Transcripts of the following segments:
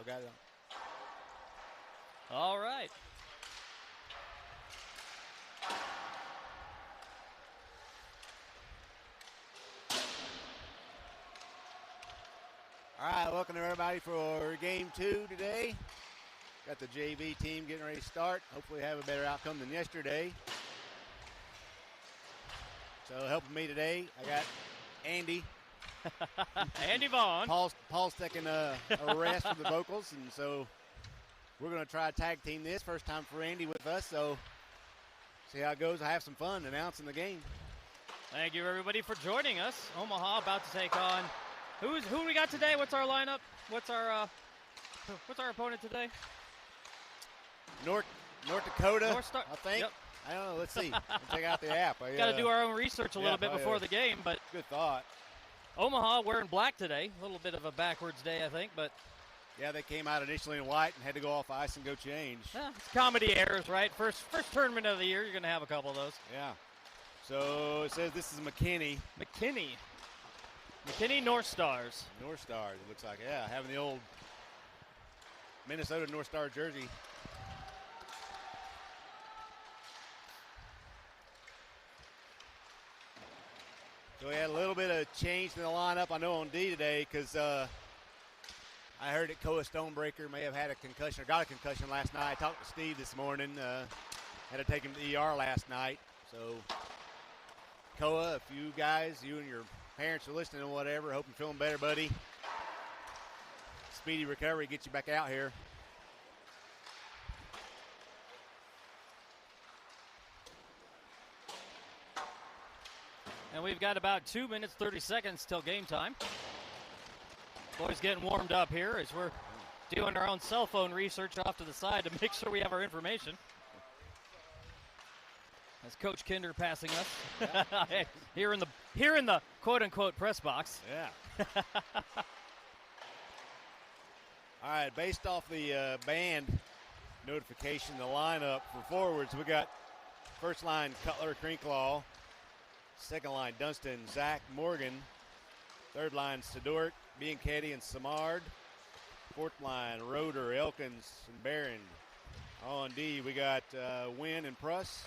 I've got it on. All right. All right, welcome to everybody for game 2 today. Got the JV team getting ready to start. Hopefully have a better outcome than yesterday. So helping me today, I got Andy. Andy Vaughn. Paul's taking a rest for the vocals, and so we're going to try to tag team this. First time for Andy with us, so see how it goes. I have some fun announcing the game. Thank you, everybody, for joining us. Omaha about to take on who we got today? What's our lineup? What's our opponent today? North Dakota, North Star, I think. Yep. I don't know. Let's see. We'll check out the app. Got to do our own research a little bit before the game, but good thought. Omaha wearing black today. A little bit of a backwards day, I think, but yeah, they came out initially in white and had to go off ice and go change. Yeah, it's comedy errors, right? First tournament of the year, you're going to have a couple of those. Yeah. So it says this is McKinney. McKinney North Stars. North Stars, it looks like. Yeah, having the old Minnesota North Star jersey. So we had a little bit of change in the lineup, I know, on D today because I heard that Koa Stonebreaker may have had a concussion or got a concussion last night. I talked to Steve this morning. Had to take him to the ER last night. So, Koa, if you guys, you and your parents are listening or whatever, hope you're feeling better, buddy. Speedy recovery, get you back out here. And we've got about 2 minutes, 30 seconds till game time. Boys getting warmed up here as we're doing our own cell phone research off to the side to make sure we have our information. As Coach Kinder passing us Yeah. here in the quote-unquote press box. Yeah. All right, based off the band notification, the lineup for forwards, we got first line Cutler, Crinklaw. Second line, Dunston, Zach, Morgan. Third line, Sedort, Bianchetti, and Samard. Fourth line, Roeder, Elkins, and Barron. On D, we got Wynn and Pruss,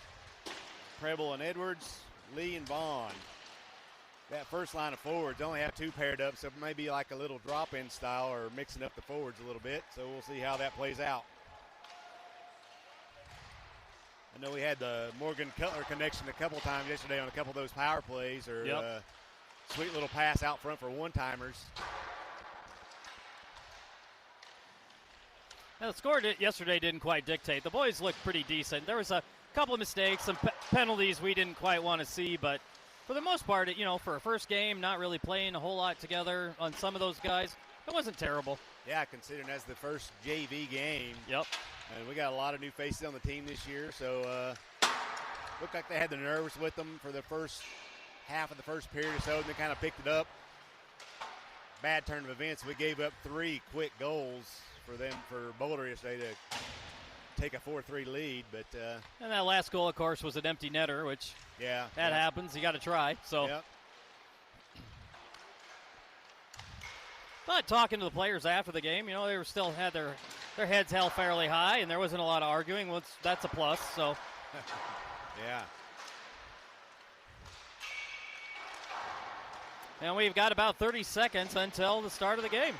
Preble and Edwards, Lee and Vaughn. That first line of forwards only have two paired up, so maybe like a little drop-in style or mixing up the forwards a little bit. So we'll see how that plays out. I know we had the Morgan Cutler connection a couple times yesterday on a couple of those power plays or sweet little pass out front for one-timers. Now, the score yesterday didn't quite dictate. The boys looked pretty decent. There was a couple of mistakes, some penalties we didn't quite want to see, but for the most part, for a first game, not really playing a whole lot together on some of those guys, it wasn't terrible. Yeah, considering that's the first JV game. Yep. And we got a lot of new faces on the team this year, so looked like they had the nerves with them for the first half of the first period or so, and they kind of picked it up. Bad turn of events. We gave up 3 quick goals for Boulder yesterday to take a 4-3 lead. But and that last goal, of course, was an empty netter, which happens. You got to try. So. Yep. But talking to the players after the game, they were still had their heads held fairly high, and there wasn't a lot of arguing. Well, that's a plus. So. Yeah. And we've got about 30 seconds until the start of the game.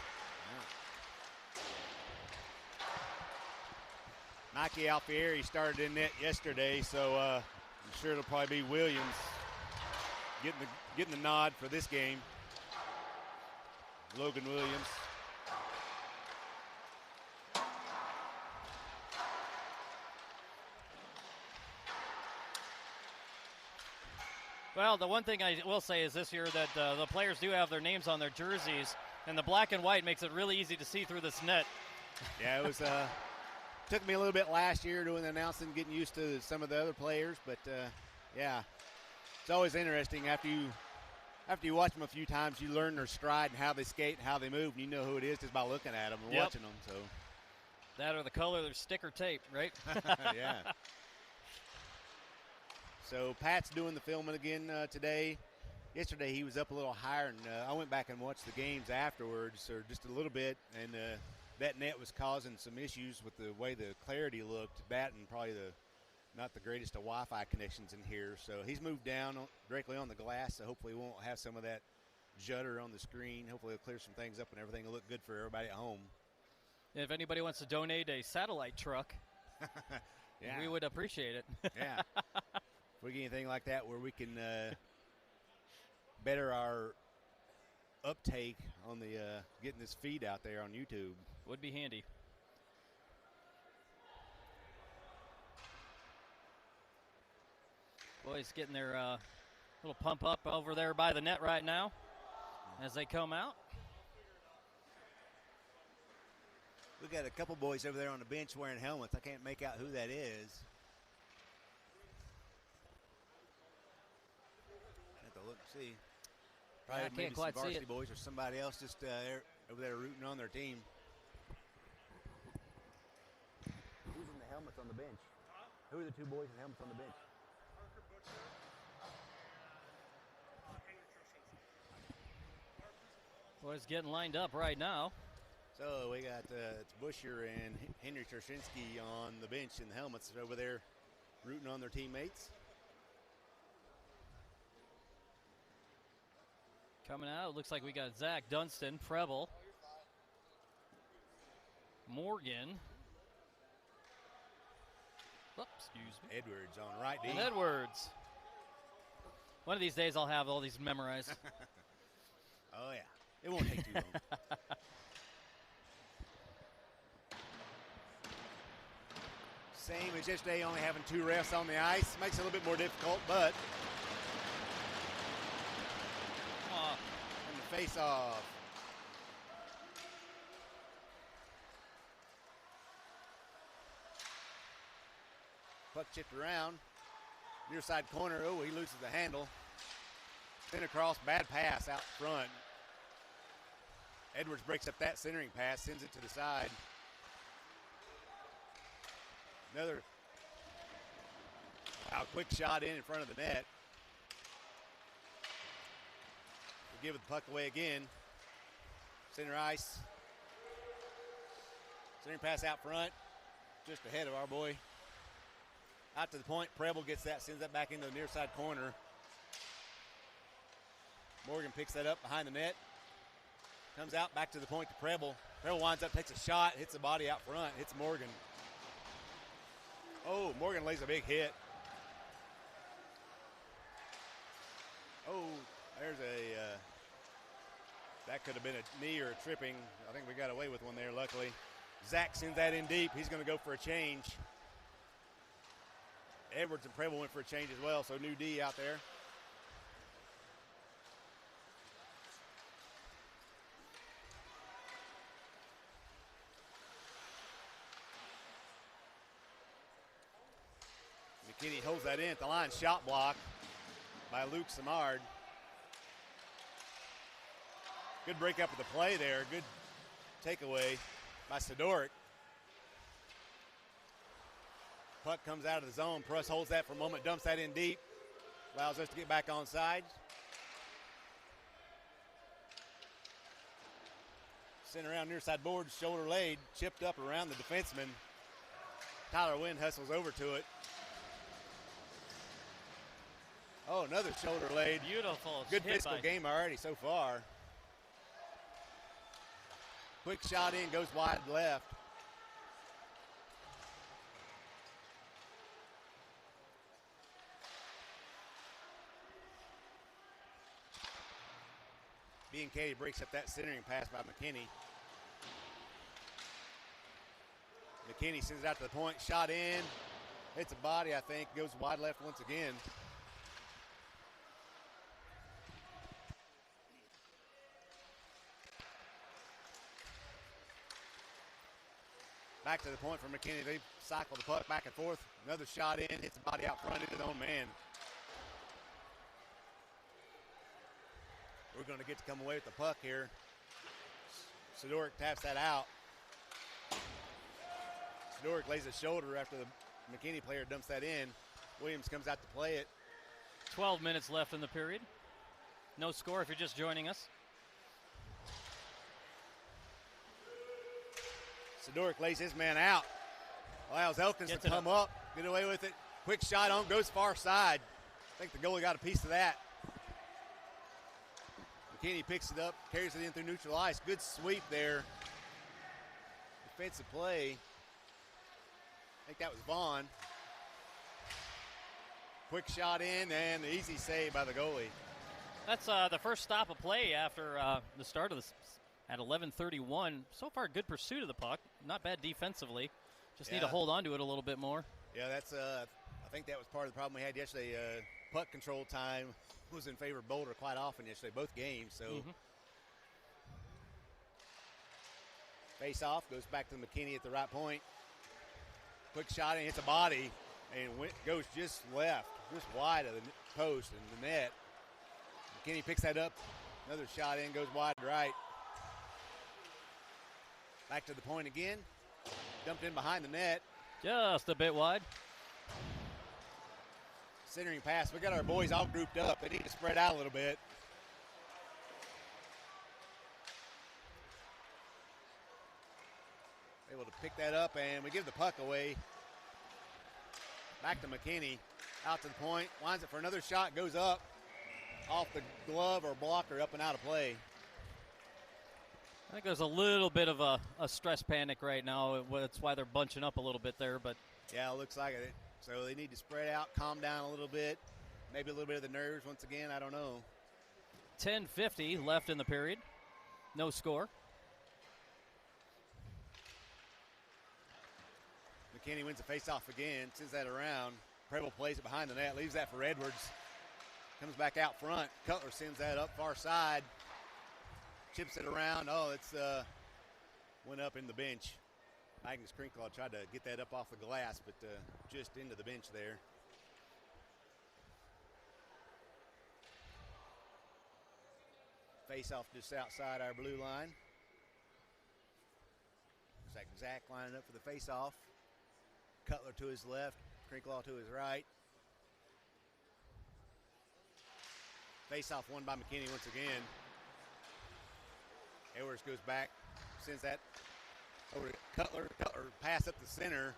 Nike Alfieri started in net yesterday, so I'm sure it'll probably be Williams getting the nod for this game. Logan Williams. Well, the one thing I will say is this year that the players do have their names on their jerseys, and the black and white makes it really easy to see through this net. Yeah, it was took me a little bit last year doing the announcing, getting used to some of the other players, but yeah, it's always interesting after you watch them a few times, you learn their stride and how they skate and how they move, and you know who it is just by looking at them and watching them. So that or the color of their sticker tape, right? Yeah. So Pat's doing the filming again today. Yesterday he was up a little higher, and I went back and watched the games afterwards, or just a little bit, and that net was causing some issues with the way the clarity looked. Batting probably not the greatest of Wi-Fi connections in here. So he's moved down directly on the glass, so hopefully we won't have some of that judder on the screen. Hopefully it'll clear some things up and everything will look good for everybody at home. If anybody wants to donate a satellite truck, yeah. we would appreciate it. Yeah. If we get anything like that where we can better our uptake on the getting this feed out there on YouTube. Would be handy. Boys getting their little pump up over there by the net right now as they come out. We got a couple boys over there on the bench wearing helmets. I can't make out who that is. Have to look and see. Probably I can't quite some see varsity it. boys or somebody else just over there rooting on their team. Who's in the helmets on the bench? Who are the two boys in helmets on the bench? Boys getting lined up right now. So we got it's Busher and Henry Tershinsky on the bench in the helmets over there rooting on their teammates. Coming out, it looks like we got Zach Dunston, Preble, Morgan. Oops, excuse me. Edwards on right D. And Edwards. One of these days I'll have all these memorized. Oh, yeah. It won't take too long. Same as yesterday, only having 2 refs on the ice. Makes it a little bit more difficult, but and the face-off. Puck chipped around. Near side corner. Oh, he loses the handle. Then across, bad pass out front. Edwards breaks up that centering pass, sends it to the side. Another quick shot in front of the net. We'll give the puck away again. Center ice. Centering pass out front, just ahead of our boy. Out to the point, Preble gets that, sends that back into the near side corner. Morgan picks that up behind the net. Comes out back to the point to Preble. Preble winds up, takes a shot, hits the body out front, hits Morgan. Oh, Morgan lays a big hit. Oh, there's that could have been a knee or a tripping. I think we got away with one there, luckily. Zach sends that in deep. He's going to go for a change. Edwards and Preble went for a change as well, so new D out there. McKinney holds that in at the line. Shot block by Luke Samard. Good break up of the play there. Good takeaway by Sidoric. Puck comes out of the zone. Pruss holds that for a moment, dumps that in deep. Allows us to get back on side. Sent around near side boards, shoulder laid, chipped up around the defenseman. Tyler Wynn hustles over to it. Oh, another shoulder laid. Beautiful. Good physical game already so far. Quick shot in, goes wide left. Katie breaks up that centering pass by McKinney. McKinney sends it out to the point, shot in. Hits a body, I think, goes wide left once again. Back to the point for McKinney. They cycle the puck back and forth. Another shot in, hits the body out front into his own man. We're going to get to come away with the puck here. Sidoric taps that out. Sidoric lays his shoulder after the McKinney player dumps that in. Williams comes out to play it. 12 minutes left in the period. No score if you're just joining us. Sidoric lays his man out. Allows Elkins to come up, get away with it. Quick shot on, goes far side. I think the goalie got a piece of that. McKinney picks it up, carries it in through neutral ice. Good sweep there. Defensive play. I think that was Vaughn. Quick shot in and the easy save by the goalie. That's the first stop of play after the start of this at 11:31. So far, good pursuit of the puck. Not bad defensively. Just need to hold on to it a little bit more. Yeah, that's. I think that was part of the problem we had yesterday. Puck control time was in favor of Boulder quite often yesterday, both games. So face off, goes back to McKinney at the right point. Quick shot and hits a body and goes just left, just wide of the post and the net. McKinney picks that up. Another shot in, goes wide right. Back to the point again. Dumped in behind the net. Just a bit wide. Centering pass. We got our boys all grouped up. They need to spread out a little bit. Able to pick that up, and we give the puck away. Back to McKinney. Out to the point. Winds it for another shot. Goes up. Off the glove or blocker, up and out of play. I think there's a little bit of a stress panic right now. That's why they're bunching up a little bit there. But yeah, it looks like it. So they need to spread out, calm down a little bit. Maybe a little bit of the nerves once again. I don't know. 10:50 left in the period. No score. McKinney wins the face-off again. Sends that around. Preble plays it behind the net. Leaves that for Edwards. Comes back out front. Cutler sends that up far side. Chips it around. Oh, it's went up in the bench. Magnus Krinkle tried to get that up off the glass, but just into the bench there. Face off just outside our blue line. Looks like Zach lining up for the face off. Cutler to his left, Krinkle to his right. Face off won by McKinney once again. Edwards goes back, sends that over to Cutler. Cutler pass up the center.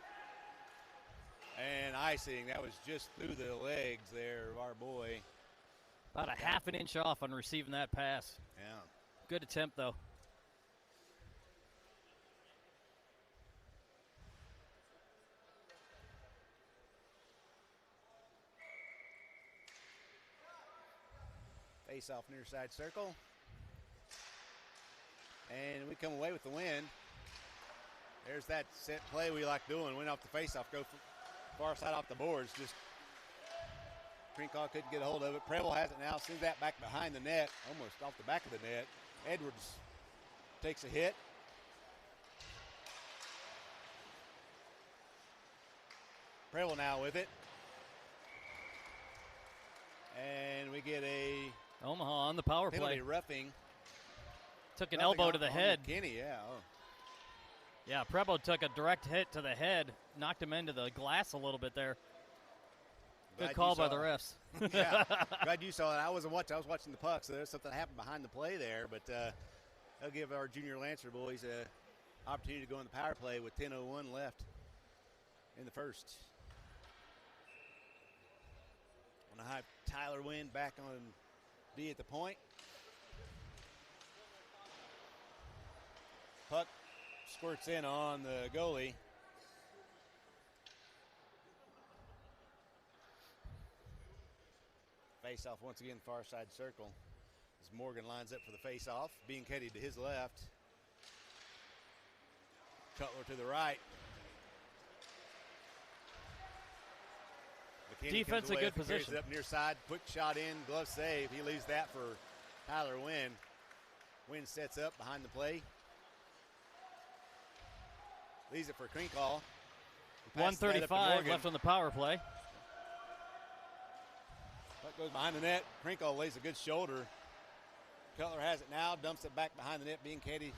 And icing, that was just through the legs there of our boy. About a half an inch off on receiving that pass. Yeah. Good attempt, though. Face off near side circle. And we come away with the win. There's that set play we like doing. Win off the face off, go far side off the boards. Just Krinkle couldn't get a hold of it. Preble has it now, sends that back behind the net, almost off the back of the net. Edwards takes a hit. Preble now with it. And we get a Omaha on the power play. penalty roughing. Took an elbow to the head. McKinney, yeah. Oh. Yeah, Preble took a direct hit to the head, knocked him into the glass a little bit there. Good call by the refs. Yeah, glad you saw that. I wasn't watching. I was watching the puck, so there's something happened behind the play there. But they'll give our junior Lancer boys an opportunity to go in the power play with 10:01 left in the first. On a high, Tyler Wynn back on D at the point. Puck squirts in on the goalie. Face off once again, far side circle. As Morgan lines up for the face off, being headed to his left. Cutler to the right. McKinney Defense, a good position. Up near side, quick shot in, glove save. He leaves that for Tyler Wynn. Wynn sets up behind the play. Leaves it for Krinkle. 1:35 left on the power play. Puck goes behind the net. Krinkle lays a good shoulder. Cutler has it now, dumps it back behind the net. Being Katie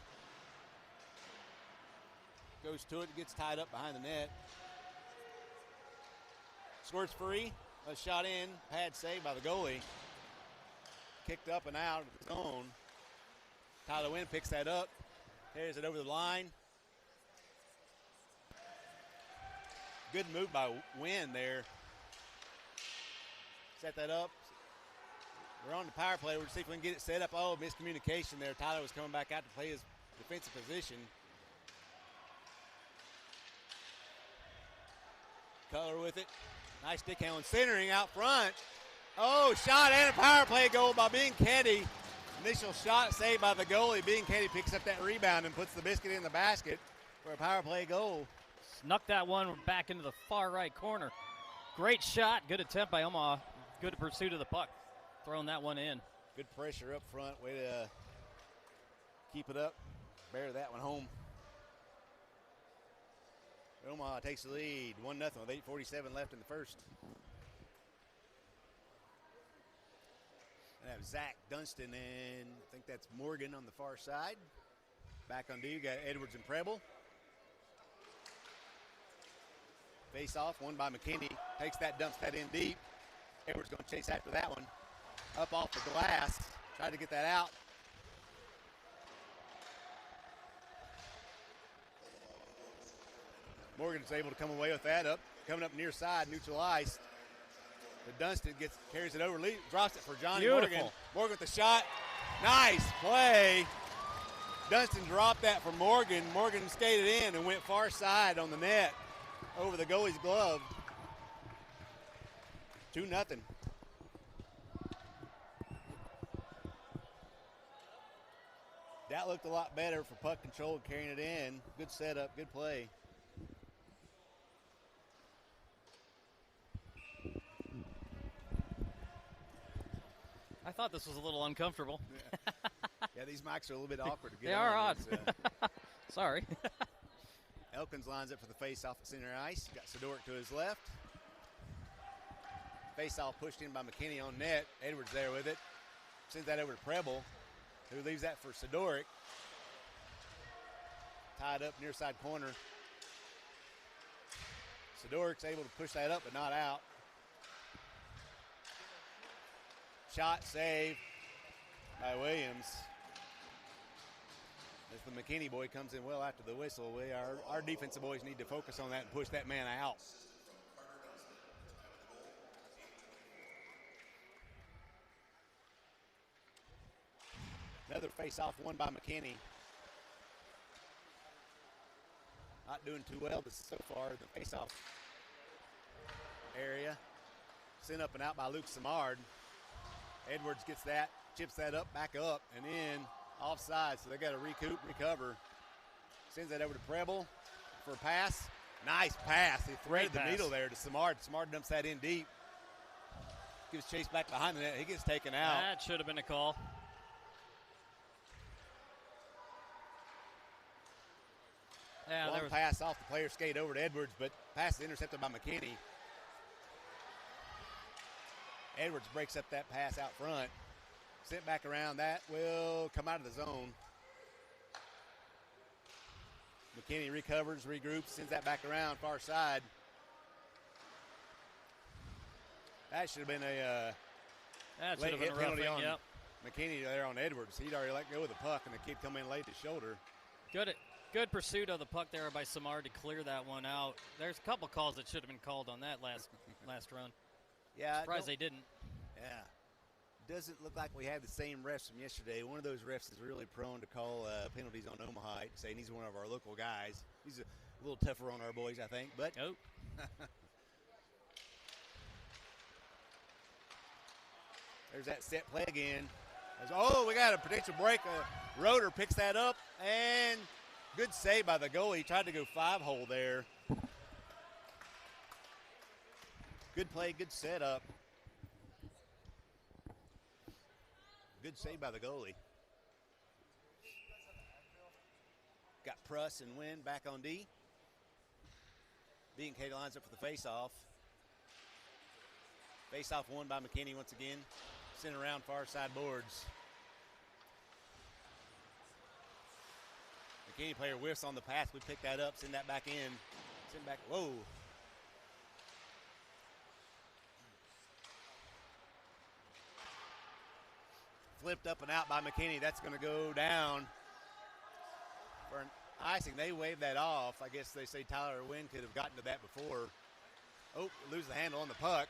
goes to it, gets tied up behind the net. Squirts free. A shot in. Pad saved by the goalie. Kicked up and out of his own. Tyler Wynn picks that up. Carries it over the line. Good move by Wynn there. Set that up. We're on the power play. We're see if we can get it set up. Oh, miscommunication there. Tyler was coming back out to play his defensive position. Cutler with it. Nice stick handling. Centering out front. Oh, shot and a power play goal by McKinney. Initial shot saved by the goalie. McKinney picks up that rebound and puts the biscuit in the basket for a power play goal. Snuck that one back into the far right corner. Great shot. Good attempt by Omaha. Good pursuit of the puck. Throwing that one in. Good pressure up front. Way to keep it up. Bear that one home. Omaha takes the lead. 1-0 with 8:47 left in the first. And have Zach Dunston and I think that's Morgan on the far side. Back on D, you got Edwards and Preble. Face off, won by McKinney. Takes that, dumps that in deep. Edwards going to chase after that one. Up off the glass. Tried to get that out. Morgan's able to come away with that. Coming up near side, neutral ice. But Dunston carries it over, drops it for Johnny Morgan. Morgan with the shot. Nice play. Dunston dropped that for Morgan. Morgan skated in and went far side on the net over the goalie's glove. 2-0. That looked a lot better for puck control and carrying it in. Good setup, good play. I thought this was a little uncomfortable. Yeah, these mics are a little bit awkward to get They on. are odd. Sorry. Elkins lines up for the face-off at center ice. Got Sidoric to his left. Face-off pushed in by McKinney on net. Edwards there with it. Sends that over to Preble, who leaves that for Sidoric. Tied up near side corner. Sidoric's able to push that up but not out. Shot save by Williams. As the McKinney boy comes in well after the whistle, our defensive boys need to focus on that and push that man out. Another face-off won by McKinney. Not doing too well so far in the face-off area. Sent up and out by Luke Samard. Edwards gets that, chips that up, back up, and in offside, so they got to recover. Sends that over to Preble for a pass. Nice pass. He threaded the needle there to Samard. Samard dumps that in deep. Gives chase back behind the net. He gets taken out. That should have been a call. Yeah, One pass off the player skate over to Edwards, but pass is intercepted by McKinney. Edwards breaks up that pass out front. Sent back around. That will come out of the zone. McKinney recovers, regroups, sends that back around far side. That should have been a late hit penalty on McKinney there on Edwards. He'd already let go of the puck, and the kid come in laid his shoulder. Good pursuit of the puck there by Samard to clear that one out. There's a couple calls that should have been called on that last run. Yeah, surprised they didn't. Yeah. Doesn't look like we have the same refs from yesterday. One of those refs is really prone to call penalties on Omaha. Saying he's one of our local guys. He's a little tougher on our boys, I think. But there's that set play again. We got a potential break. Roeder picks that up, and good save by the goalie. He tried to go 5-hole there. Good play, good setup. Good save by the goalie. Got Pruss and Wynn back on D. B&K lines up for the face-off. Face-off won by McKinney once again. Sent around far side boards. McKinney player whiffs on the pass. We pick that up, send that back in. Send back, whoa. Flipped up and out by McKinney. That's going to go down for an icing. They waved that off. I guess they say Tyler Wynn could have gotten to that before. Oh, lose the handle on the puck.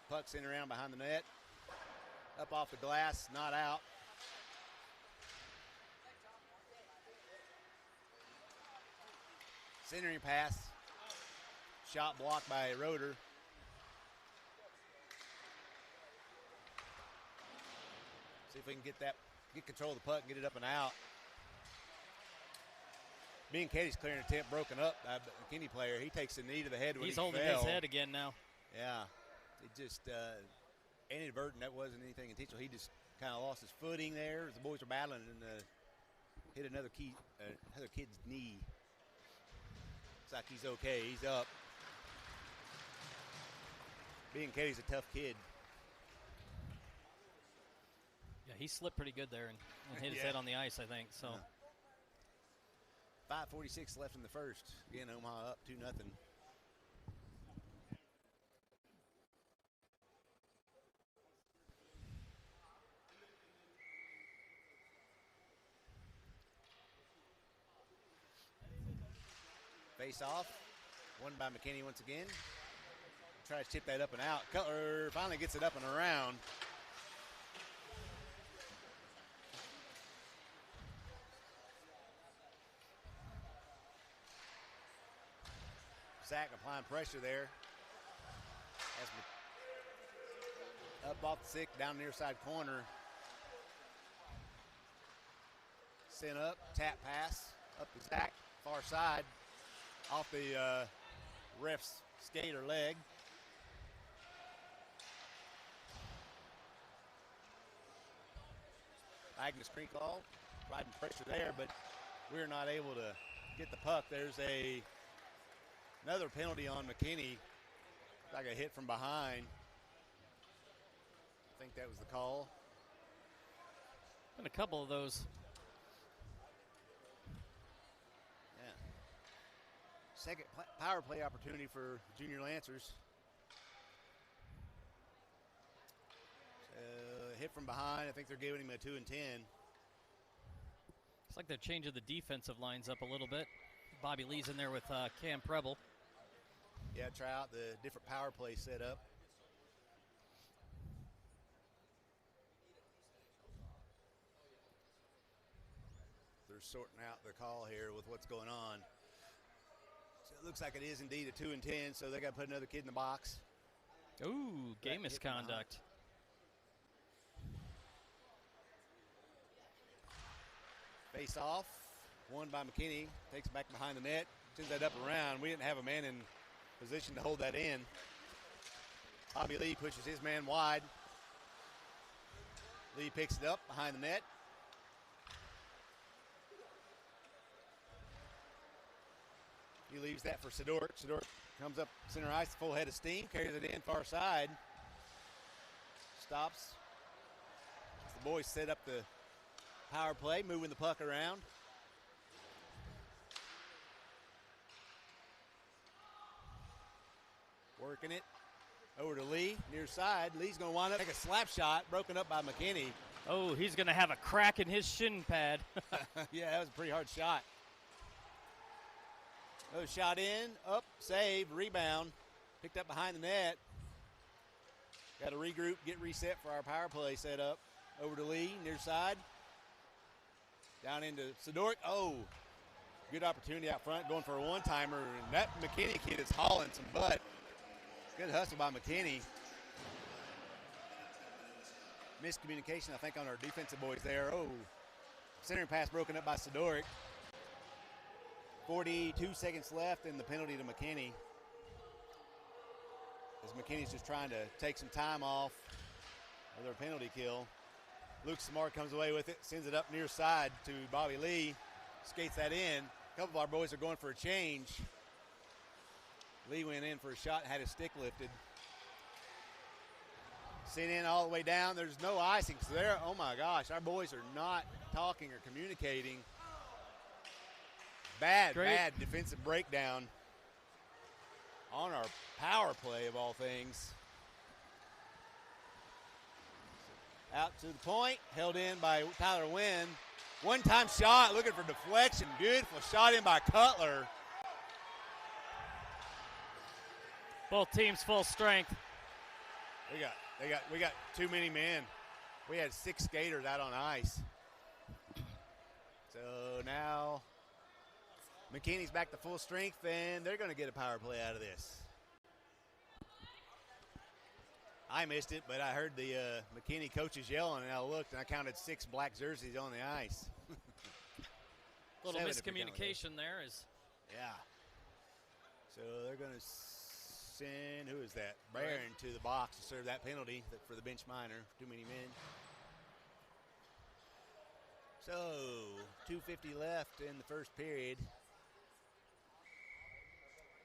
Puck's in around behind the net. Up off the glass, not out. Centering pass. Shot blocked by Roeder. See if we can get control of the puck and get it up and out. McKinney's clearing a tip, broken up by the McKinney player. He takes the knee to the head when he's he holding fell. his head again now. Yeah, it just inadvertent. That wasn't anything intentional. He just kind of lost his footing there as the boys were battling and hit another kid's knee. Looks like he's okay. He's up. McKinney's a tough kid. Yeah, he slipped pretty good there and hit his head on the ice, I think. So. 5:46 left in the first. Again, Omaha up 2-0. Face off. Won by McKinney once again. Try to chip that up and out. Cutler finally gets it up and around. Sack applying pressure there. Up off the stick, down near side corner. Sent up, tap pass, up to Zach, far side, off the ref's skate or leg. Agnes Creeklaw riding pressure there, but we're not able to get the puck. There's another penalty on McKinney, like a hit from behind. I think that was the call. And a couple of those. Yeah. Second power play opportunity for Junior Lancers. Hit from behind. I think they're giving him a 2 and 10. It's like they're changing the defensive lines up a little bit. Bobby Lee's in there with Cam Preble. Yeah, try out the different power play setup. They're sorting out the call here with what's going on. So it looks like it is indeed a 2 and 10, so they got to put another kid in the box. Ooh, game misconduct. Face off, won by McKinney, takes it back behind the net, sends that up around. We didn't have a man in position to hold that in. Bobby Lee pushes his man wide. Lee picks it up behind the net. He leaves that for Sidork. Sidork comes up center ice, full head of steam, carries it in far side. Stops. The boys set up the power play, moving the puck around. Working it over to Lee, near side. Lee's going to wind up, take a slap shot, broken up by McKinney. Oh, he's going to have a crack in his shin pad. Yeah, that was a pretty hard shot. Oh, shot in, up, save, rebound. Picked up behind the net. Got to regroup, get reset for our power play set up. Over to Lee, near side. Down into Sidork. Oh, good opportunity out front, going for a one-timer. And that McKinney kid is hauling some butt. Good hustle by McKinney. Miscommunication, I think, on our defensive boys there. Oh, centering pass broken up by Sidork. 42 seconds left and the penalty to McKinney. As McKinney's just trying to take some time off with their penalty kill. Luke Smart comes away with it, sends it up near side to Bobby Lee. Skates that in. A couple of our boys are going for a change. Lee went in for a shot, had his stick lifted. Sent in all the way down. There's no icing. So there, oh my gosh, our boys are not talking or communicating. Bad defensive breakdown on our power play of all things. Out to the point, held in by Tyler Wynn. One-time shot, looking for deflection. Beautiful shot in by Cutler. Both teams full strength. We got too many men. We had 6 skaters out on ice. So now McKinney's back to full strength, and they're going to get a power play out of this. I missed it, but I heard the McKinney coaches yelling, and I looked, and I counted 6 black jerseys on the ice. A little miscommunication there. Yeah. So they're going to send, who is that? Barron to the box to serve that penalty for the bench minor. Too many men. So 2:50 left in the first period.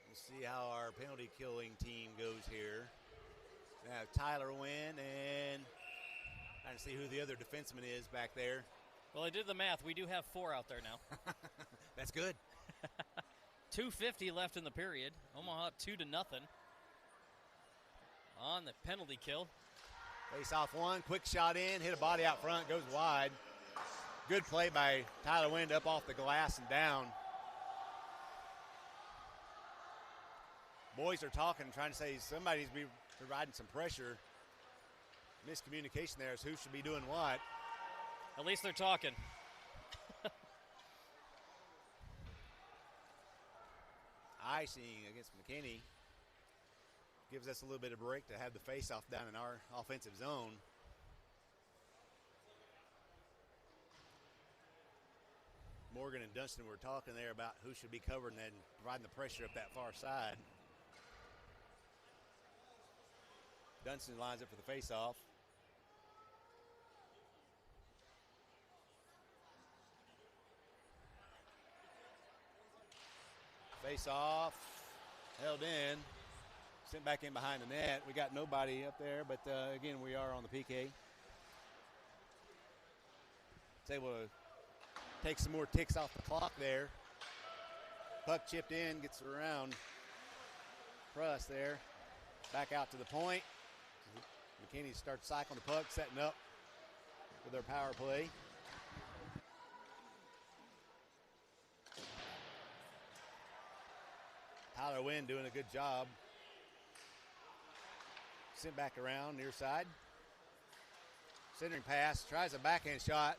We'll see how our penalty killing team goes here. We have Tyler Wynn and trying to see who the other defenseman is back there. Well, I did the math. We do have 4 out there now. That's good. 2:50 left in the period. Omaha up 2-0 on the penalty kill. Face off one, quick shot in, hit a body out front, goes wide. Good play by Tyler Wynn up off the glass and down. Boys are talking, trying to say somebody's providing some pressure. Miscommunication there is who should be doing what. At least they're talking. Icing against McKinney gives us a little bit of break to have the face-off down in our offensive zone. Morgan and Dunston were talking there about who should be covering that and providing the pressure up that far side. Dunston lines up for the face-off. Face-off, held in, sent back in behind the net. We got nobody up there, but again, we are on the PK. It's able to take some more ticks off the clock there. Puck chipped in, gets around Pruss there. Back out to the point. McKinney starts cycling the puck, setting up for their power play. Tyler Wynn doing a good job. Sent back around near side. Centering pass, tries a backhand shot.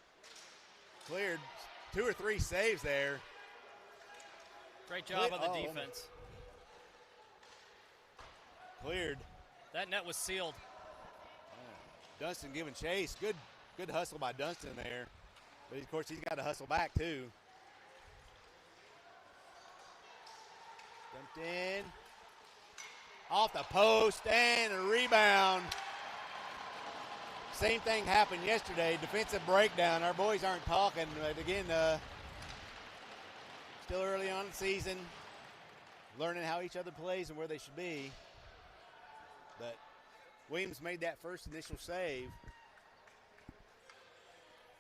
Cleared, 2 or 3 saves there. Great job on the defense. Cleared. That net was sealed. Dunston giving chase. Good hustle by Dunston there. But of course, he's got to hustle back too. Dumped in. Off the post and a rebound. Same thing happened yesterday. Defensive breakdown. Our boys aren't talking. But again, still early on in the season. Learning how each other plays and where they should be. But Williams made that first initial save.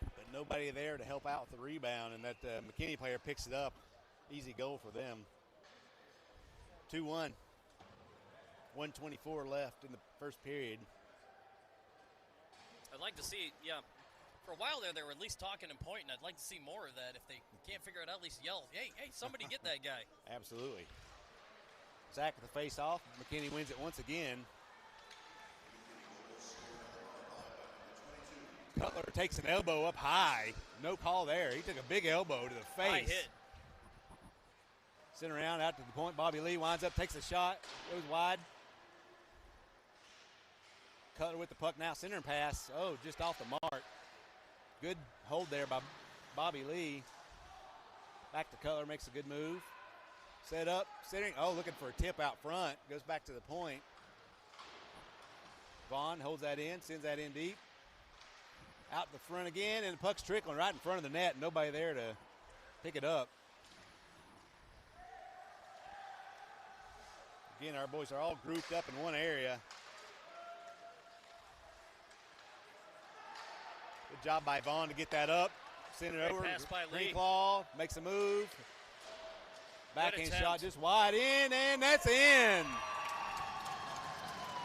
But nobody there to help out with the rebound. And that McKinney player picks it up. Easy goal for them. 2-1. 1:24 left in the first period. I'd like to see, for a while there, they were at least talking and pointing. I'd like to see more of that. If they can't figure it out, at least yell, hey, somebody get that guy. Absolutely. Zach with the face-off. McKinney wins it once again. Cutler takes an elbow up high. No call there. He took a big elbow to the face. High hit. Sent around out to the point. Bobby Lee winds up, takes a shot, goes wide. Cutler with the puck now, centering pass. Oh, just off the mark. Good hold there by Bobby Lee. Back to Cutler, makes a good move. Set up, centering. Oh, looking for a tip out front. Goes back to the point. Vaughn holds that in, sends that in deep. Out the front again, and the puck's trickling right in front of the net. Nobody there to pick it up. Again, our boys are all grouped up in one area. Good job by Vaughn to get that up. Send it over. Pass by Lee. Greenclaw makes a move. Backhand shot just wide in, and that's in.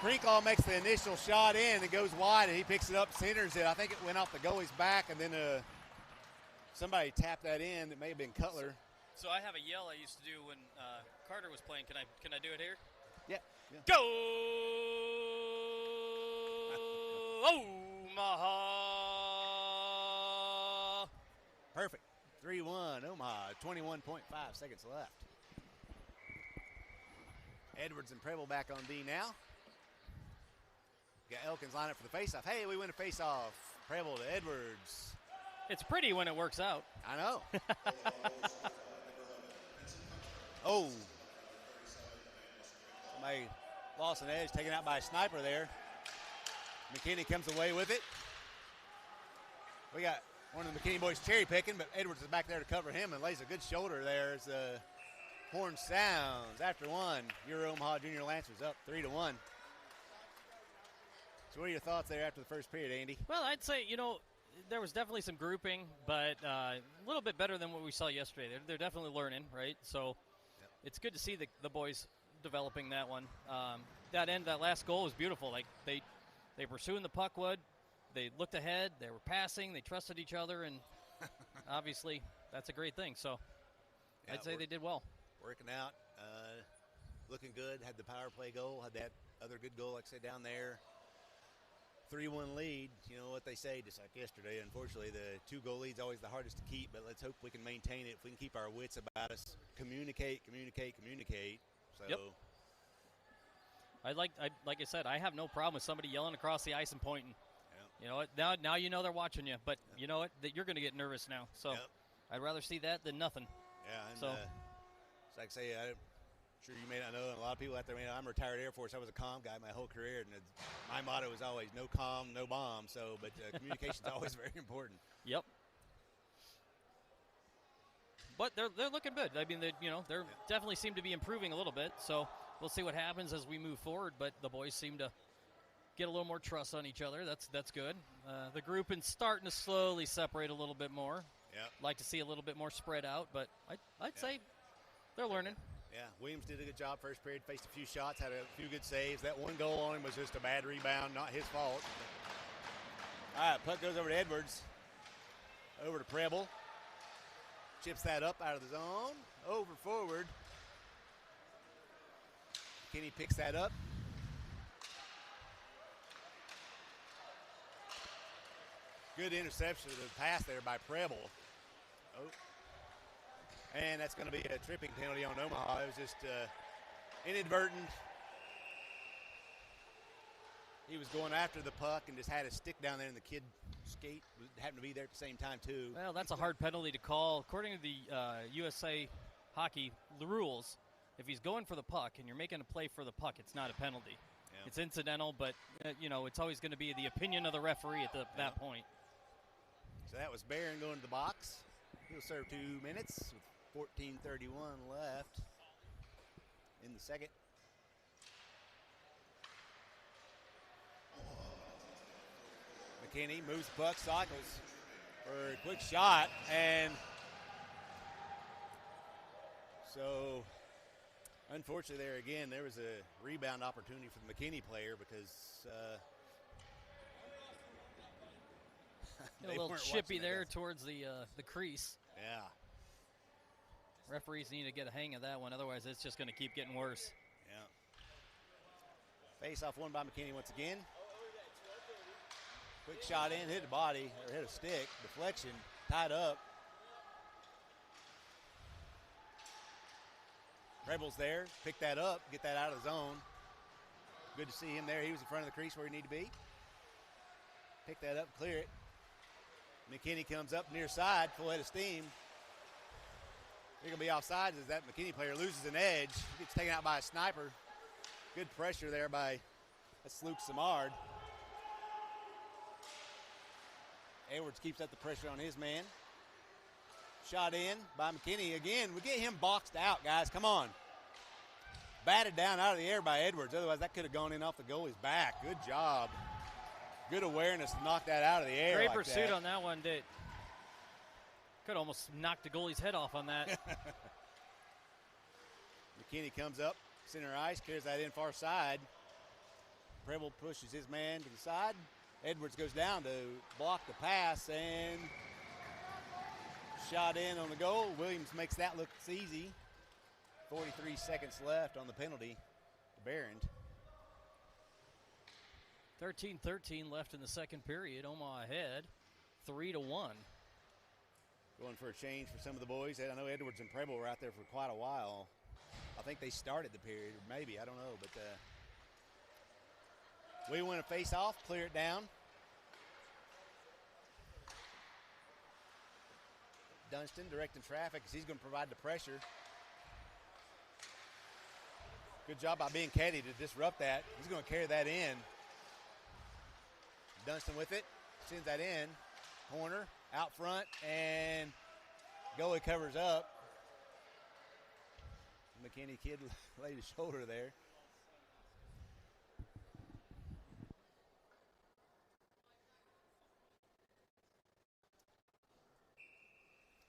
Greenclaw makes the initial shot in. It goes wide, and he picks it up, centers it. I think it went off the goalie's back, and then somebody tapped that in. It may have been Cutler. So I have a yell I used to do when Carter was playing. Can I do it here? Yeah. Yeah. Go Omaha! Perfect. 3-1 Omaha. 21.5 seconds left. Edwards and Preble back on D now. Got Elkins line up for the faceoff. Hey, we win a faceoff. Preble to Edwards. It's pretty when it works out. I know. Oh. Somebody lost an edge, taken out by a sniper there. McKinney comes away with it. We got one of the McKinney boys cherry picking, but Edwards is back there to cover him and lays a good shoulder there as the horn sounds. After one, your Omaha Junior Lancers up 3-1. So what are your thoughts there after the first period, Andy? Well, I'd say, there was definitely some grouping, but a little bit better than what we saw yesterday. They're definitely learning, right? So It's good to see the boys developing that one. That last goal was beautiful. Like they were pursuing the puck, they looked ahead, they were passing, they trusted each other, and obviously that's a great thing. So I'd say they did well. Working out, looking good, had the power play goal, had that other good goal, like I said, down there. 3-1 lead, you know what they say, just like yesterday. Unfortunately, the 2-goal lead's always the hardest to keep, but let's hope we can maintain it. If we can keep our wits about us, communicate. So. Yep. Like I said, I have no problem with somebody yelling across the ice and pointing. Yep. You know what? Now you know they're watching you, but you know what? That you're going to get nervous now. So I'd rather see that than nothing. Yeah, and so it's like I say, I'm sure you may not know, and a lot of people out there may know, I'm a retired Air Force. I was a comm guy my whole career, and my motto was always no comm, no bomb. So, but communication is always very important. Yep. But they're looking good. I mean, they're definitely seem to be improving a little bit. So we'll see what happens as we move forward. But the boys seem to get a little more trust on each other. That's good. The grouping's starting to slowly separate a little bit more. Yeah. Like to see a little bit more spread out, but I'd say they're learning. Yeah, Williams did a good job first period, faced a few shots, had a few good saves. That one goal on him was just a bad rebound, not his fault. All right, puck goes over to Edwards. Over to Preble. Chips that up out of the zone. Over forward. McKinney picks that up. Good interception of the pass there by Preble. Oh. And that's going to be a tripping penalty on Omaha. It was just inadvertent. He was going after the puck and just had a stick down there, and the kid skate happened to be there at the same time, too. Well, that's a hard penalty to call. According to the USA Hockey rules, if he's going for the puck and you're making a play for the puck, it's not a penalty. Yeah. It's incidental, but, it's always going to be the opinion of the referee at that point. So that was Barron going to the box. He'll serve 2 minutes with 14:31 left in the second. McKinney moves the puck, cycles for a quick shot, and so unfortunately there again, there was a rebound opportunity for the McKinney player because a little chippy there towards the crease. Yeah. Referees need to get a hang of that one, otherwise it's just going to keep getting worse. Yeah. Face off won by McKinney once again. Quick shot in, hit a body, or hit a stick, deflection, tied up. Rebels there, pick that up, get that out of the zone. Good to see him there. He was in front of the crease where he needed to be. Pick that up, clear it. McKinney comes up near side, full head of steam. They're going to be offside as that McKinney player loses an edge. He gets taken out by a sniper. Good pressure there by Luke Samard. Edwards keeps up the pressure on his man. Shot in by McKinney again. We get him boxed out, guys. Come on. Batted down out of the air by Edwards. Otherwise, that could have gone in off the goalie's back. Good job. Good awareness to knock that out of the air. Great like pursuit that. On that one. Could almost knock the goalie's head off on that. McKinney comes up, center ice, carries that in far side. Preble pushes his man to the side. Edwards goes down to block the pass and shot in on the goal. Williams makes that look easy. 43 seconds left on the penalty to Barron. 13-13 left in the second period. Omaha ahead, 3-1. Going for a change for some of the boys. I know Edwards and Preble were out there for quite a while. I think they started the period, or maybe, I don't know. But we want to face off, clear it down. Dunston directing traffic as he's going to provide the pressure. Good job by being Caddy to disrupt that. He's going to carry that in. Dunston with it, sends that in. Corner, out front, and goalie covers up. McKinney kid laid his shoulder there.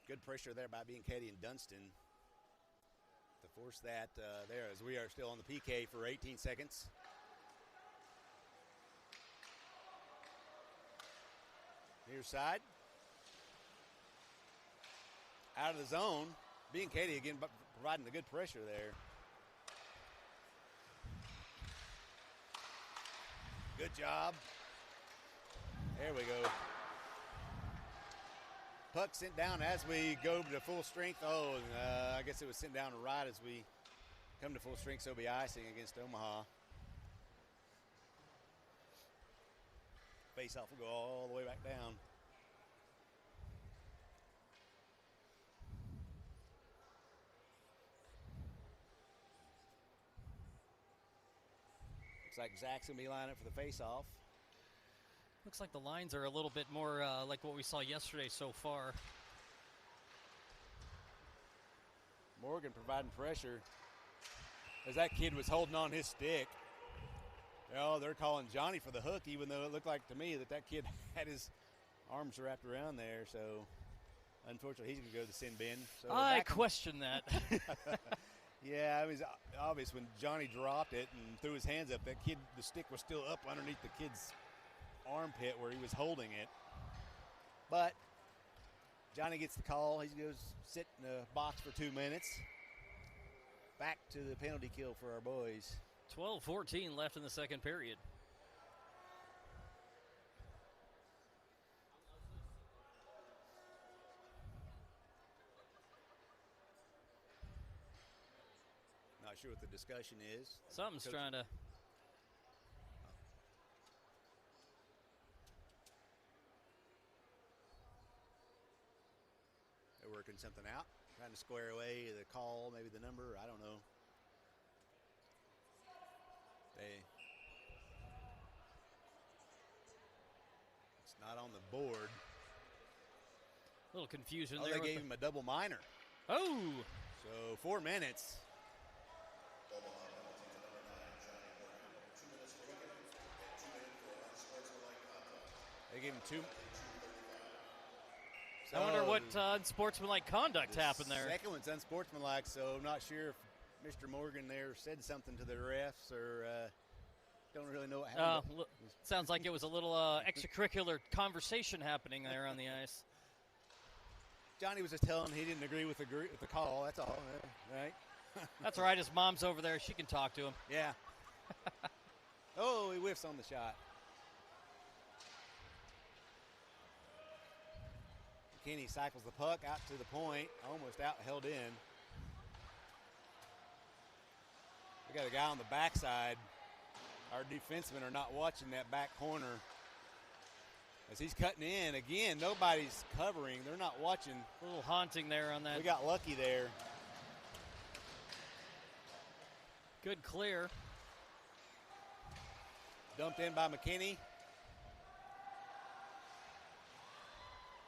Good pressure there by being Caddy and Dunston to force that there as we are still on the PK for 18 seconds. Near side. Out of the zone. Being Caddy again, but providing the good pressure there. Good job. There we go. Puck sent down as we go to full strength. I guess it was sent down right as we come to full strength, so it'll be icing against Omaha. Face-off will go all the way back down. Looks like Zach's going to be lining up for the face-off. Looks like the lines are a little bit more like what we saw yesterday so far. Morgan providing pressure as that kid was holding on his stick. Oh, they're calling Johnny for the hook, even though it looked like to me that kid had his arms wrapped around there. So, unfortunately, he's going to go to the sin bin. So I question that. Yeah, it was obvious when Johnny dropped it and threw his hands up. That kid, the stick was still up underneath the kid's armpit where he was holding it. But Johnny gets the call. He goes sit in the box for 2 minutes. Back to the penalty kill for our boys. 12-14 left in the second period. Not sure what the discussion is. Something's Coach, trying to. They're working something out, trying to square away the call, maybe the number. I don't know. It's not on the board. A little confusion Oh, there. they gave him a double minor. Oh! So 4 minutes. They gave him 2. I wonder what unsportsmanlike conduct happened there. Second one's unsportsmanlike, so I'm not sure if Mr. Morgan there said something to the refs or don't really know what happened. Sounds like it was a little extracurricular conversation happening there on the ice. Johnny was just telling him he didn't agree with the call. That's all, right? That's all right. His mom's over there. She can talk to him. Yeah. Oh, he whiffs on the shot. McKinney cycles the puck out to the point, almost out, held in. We got a guy on the backside. Our defensemen are not watching that back corner. As he's cutting in, again, nobody's covering. They're not watching. A little haunting there on that. We got lucky there. Good clear. Dumped in by McKinney.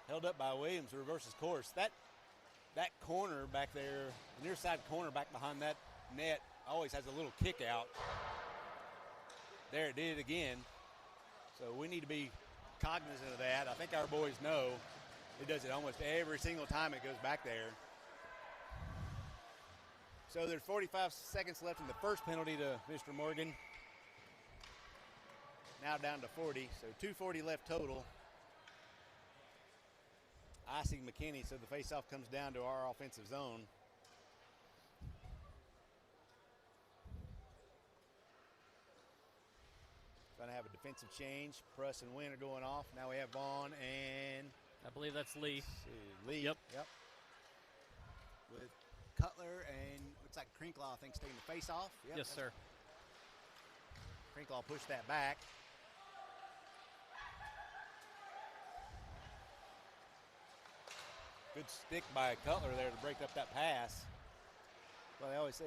Held up by Williams, reverses course. That corner back there, the near side corner back behind that net always has a little kick out. There, it did it again. So we need to be cognizant of that. I think our boys know it does it almost every single time it goes back there. So there's 45 seconds left in the first penalty to Mr. Morgan. Now down to 40, so 2:40 left total. Icing McKinney, so the faceoff comes down to our offensive zone. Trying to have a Defensive change. Pruss and Wynn are going off. Now we have Vaughn and I believe that's Lee. Lee. Yep. With Cutler and looks like Crinklaw, I think, taking the face off. Yep, Yes, sir. Crinklaw pushed that back. Good stick by Cutler there to break up that pass. Well, they always say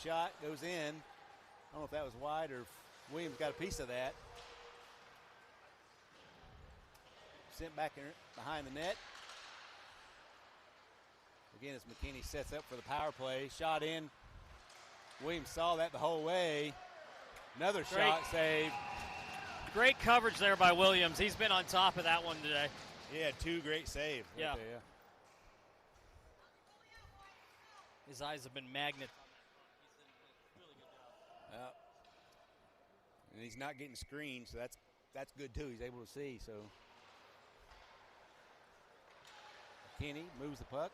shot goes in. I don't know if that was wide or if Williams got a piece of that. Sent back in behind the net. Again, as McKinney sets up for the power play. Shot in. Williams saw that the whole way. Another shot save. Great coverage there by Williams. He's been on top of that one today. He had 2 great saves. Yeah. Right there, His eyes have been magnets. And he's not getting screened, so that's good too. He's able to see. So McKinney moves the puck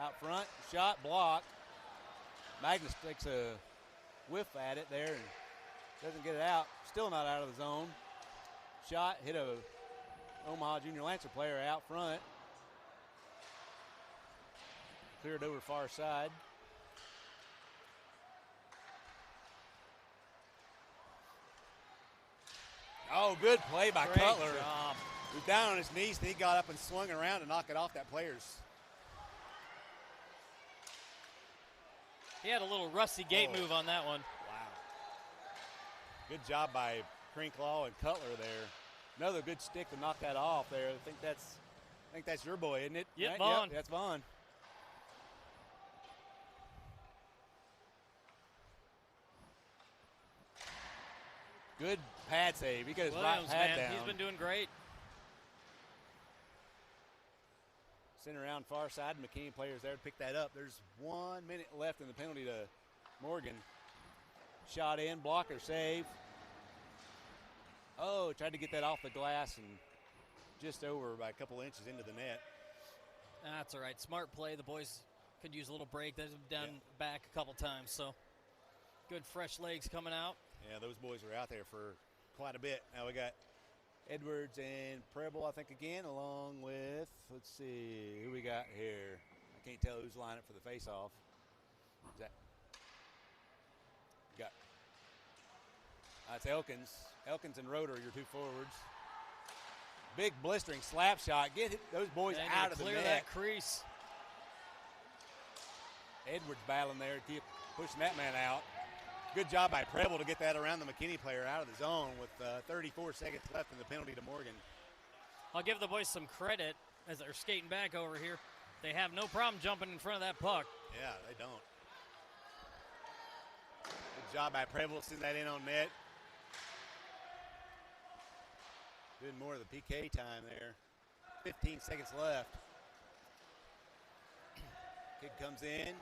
out front. Shot blocked. Magnus takes a whiff at it there and doesn't get it out. Still not out of the zone. Shot hit a Omaha Junior Lancer player out front. Cleared over far side. Oh, good play by Great Cutler. job. He was down on his knees, and he got up and swung around to knock it off that player's. He had a little Rusty Gate move on that one. Wow. Good job by Crinklaw and Cutler there. Another good stick to knock that off there. I think that's your boy, isn't it? Yep, Right? Vaughn. Yep, that's Vaughn. Good pad save. He got his right Williams, pad man, down. he's been doing great. Sent around far side. McKinney players there to pick that up. There's 1 minute left in the penalty to Morgan. Shot in, blocker save. Oh, tried to get that off the glass and just over by a couple inches into the net. That's all right. Smart play. The boys could use a little break. They've down back a couple times, so good fresh legs coming out. Yeah, those boys were out there for quite a bit. Now we got Edwards and Preble, I think, again, along with, let's see, who we got here. I can't tell who's lining up for the face-off. Is that? Got. That's Elkins. Elkins and Roeder, your 2 forwards. Big blistering slap shot. Get those boys They need out to of the clear net. that crease. Edwards battling there to keep pushing that man out. Good job by Preble to get that around the McKinney player out of the zone with 34 seconds left in the penalty to Morgan. I'll give the boys some credit as they're skating back over here. They have no problem jumping in front of that puck. Yeah, they don't. Good job by Preble sending that in on net. Doing more of the PK time there. 15 seconds left. Kid comes in.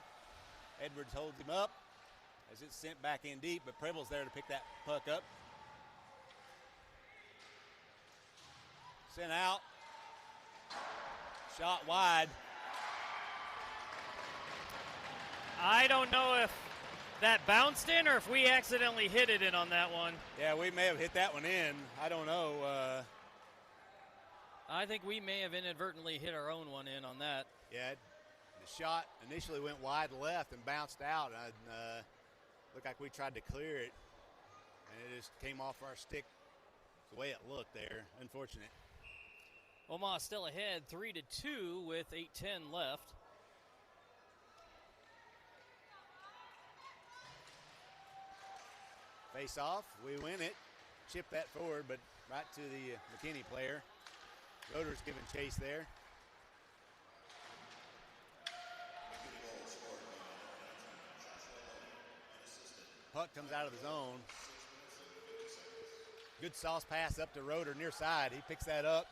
Edwards holds him up as it's sent back in deep, but Preble's there to pick that puck up. Sent out. Shot wide. I don't know if that bounced in or if we accidentally hit it in on that one. Yeah, we may have hit that one in. I don't know. I think we may have inadvertently hit our own one in on that. Yeah, the shot initially went wide left and bounced out. And looked like we tried to clear it, and it just came off our stick the way it looked there. Unfortunate. Omaha still ahead 3-2 with 8:10 left. Face off, we win it. Chip that forward, but right to the McKinney player. Roeder's giving chase there. Puck comes out of the zone. Good sauce pass up to Roeder near side. He picks that up,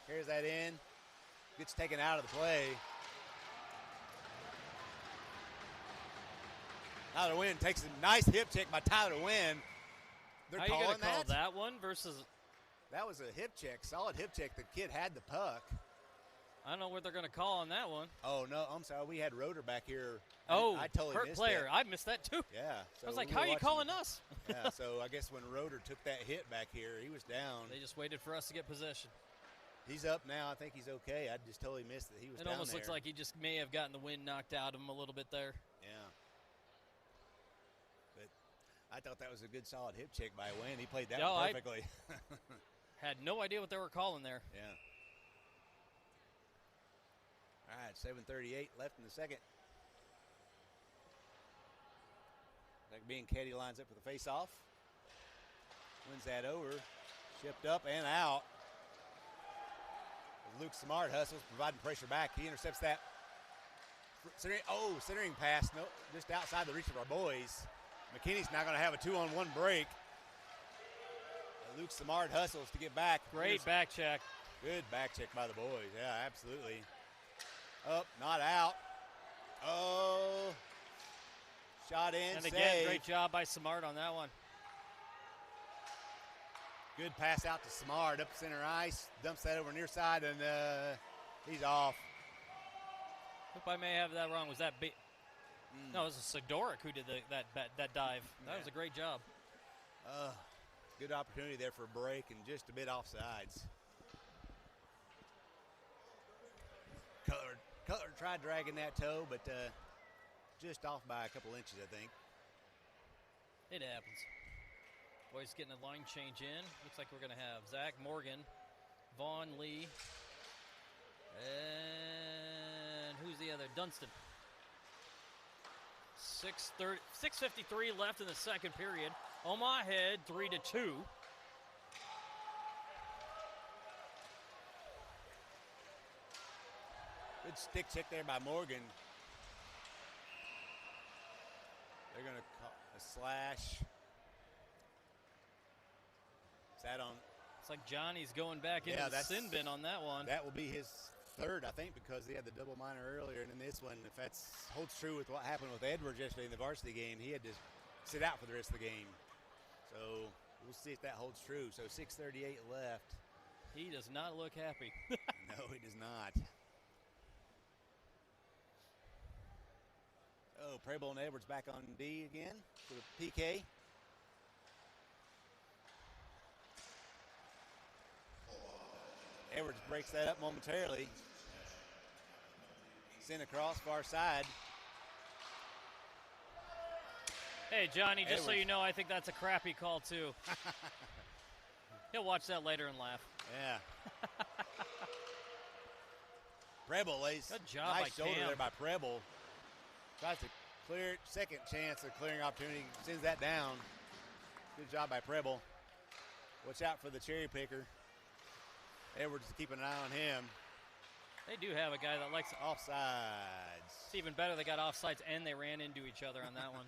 carries that in, gets taken out of the play. Tyler Wynn takes a nice hip check by Tyler Wynn. They're How are you calling going to call that? that one versus? That was a hip check, solid hip check. The kid had the puck. I don't know what they're going to call on that one. Oh, no, I'm sorry. We had Roeder back here. Oh, I totally hurt missed player. that. I missed that too. Yeah. So I was like, we how were are you watching- calling us? Yeah, so I guess when Roeder took that hit back here, he was down. They just waited for us to get possession. He's up now. I think he's okay. I just totally missed that he was It down almost there. looks like he just may have gotten the wind knocked out of him a little bit there. Yeah. But I thought that was a good, solid hip check by Wayne. He played that one perfectly. Had no idea what they were calling there. Yeah. All right, 7:38 left in the second. Being Caddy lines up for the face-off. Wins that over. Shipped up and out. Luke Smart hustles, providing pressure back. He intercepts that. Centering pass. No, just outside the reach of our boys. McKinney's now going to have a 2-on-1 break. Luke Smart hustles to get back. Great back check. Good back check by the boys. Yeah, absolutely. Up, not out. Oh. Shot in, And again, save. great job by Smart on that one. Good pass out to Smart, up center ice, dumps that over near side, and he's off. Hope I may have that wrong. Was that No, it was Sidoric who did that dive. That was a great job. Good opportunity there for a break and just a bit offsides. Cutler tried dragging that toe, but just off by a couple inches, I think. It happens. Boys getting a line change in. Looks like we're going to have Zach Morgan, Vaughn Lee, and who's the other? Dunstan. 6:53 left in the second period. Omaha ahead 3-2. Good stick check there by Morgan. They're going to call a slash. Is that on? It's like Johnny's going back into the sin bin on that one. That will be his third, I think, because he had the double minor earlier. And in this one, if that holds true with what happened with Edwards yesterday in the varsity game, he had to sit out for the rest of the game. So we'll see if that holds true. So 6:38 left. He does not look happy. No, he does not. Oh, Preble and Edwards back on D again for the PK. Edwards breaks that up momentarily. Sent across far side. Hey, Johnny, just so Edwards. you know, I think that's a crappy call, too. He'll watch that later and laugh. Yeah. Preble lays Good job nice by shoulder Cam. there by Preble. Tries to clear it, second chance of clearing opportunity, sends that down. Good job by Preble. Watch out for the cherry picker. Edwards is keeping an eye on him. They do have a guy that likes Offsides. It's even better they got offsides and they ran into each other on that one.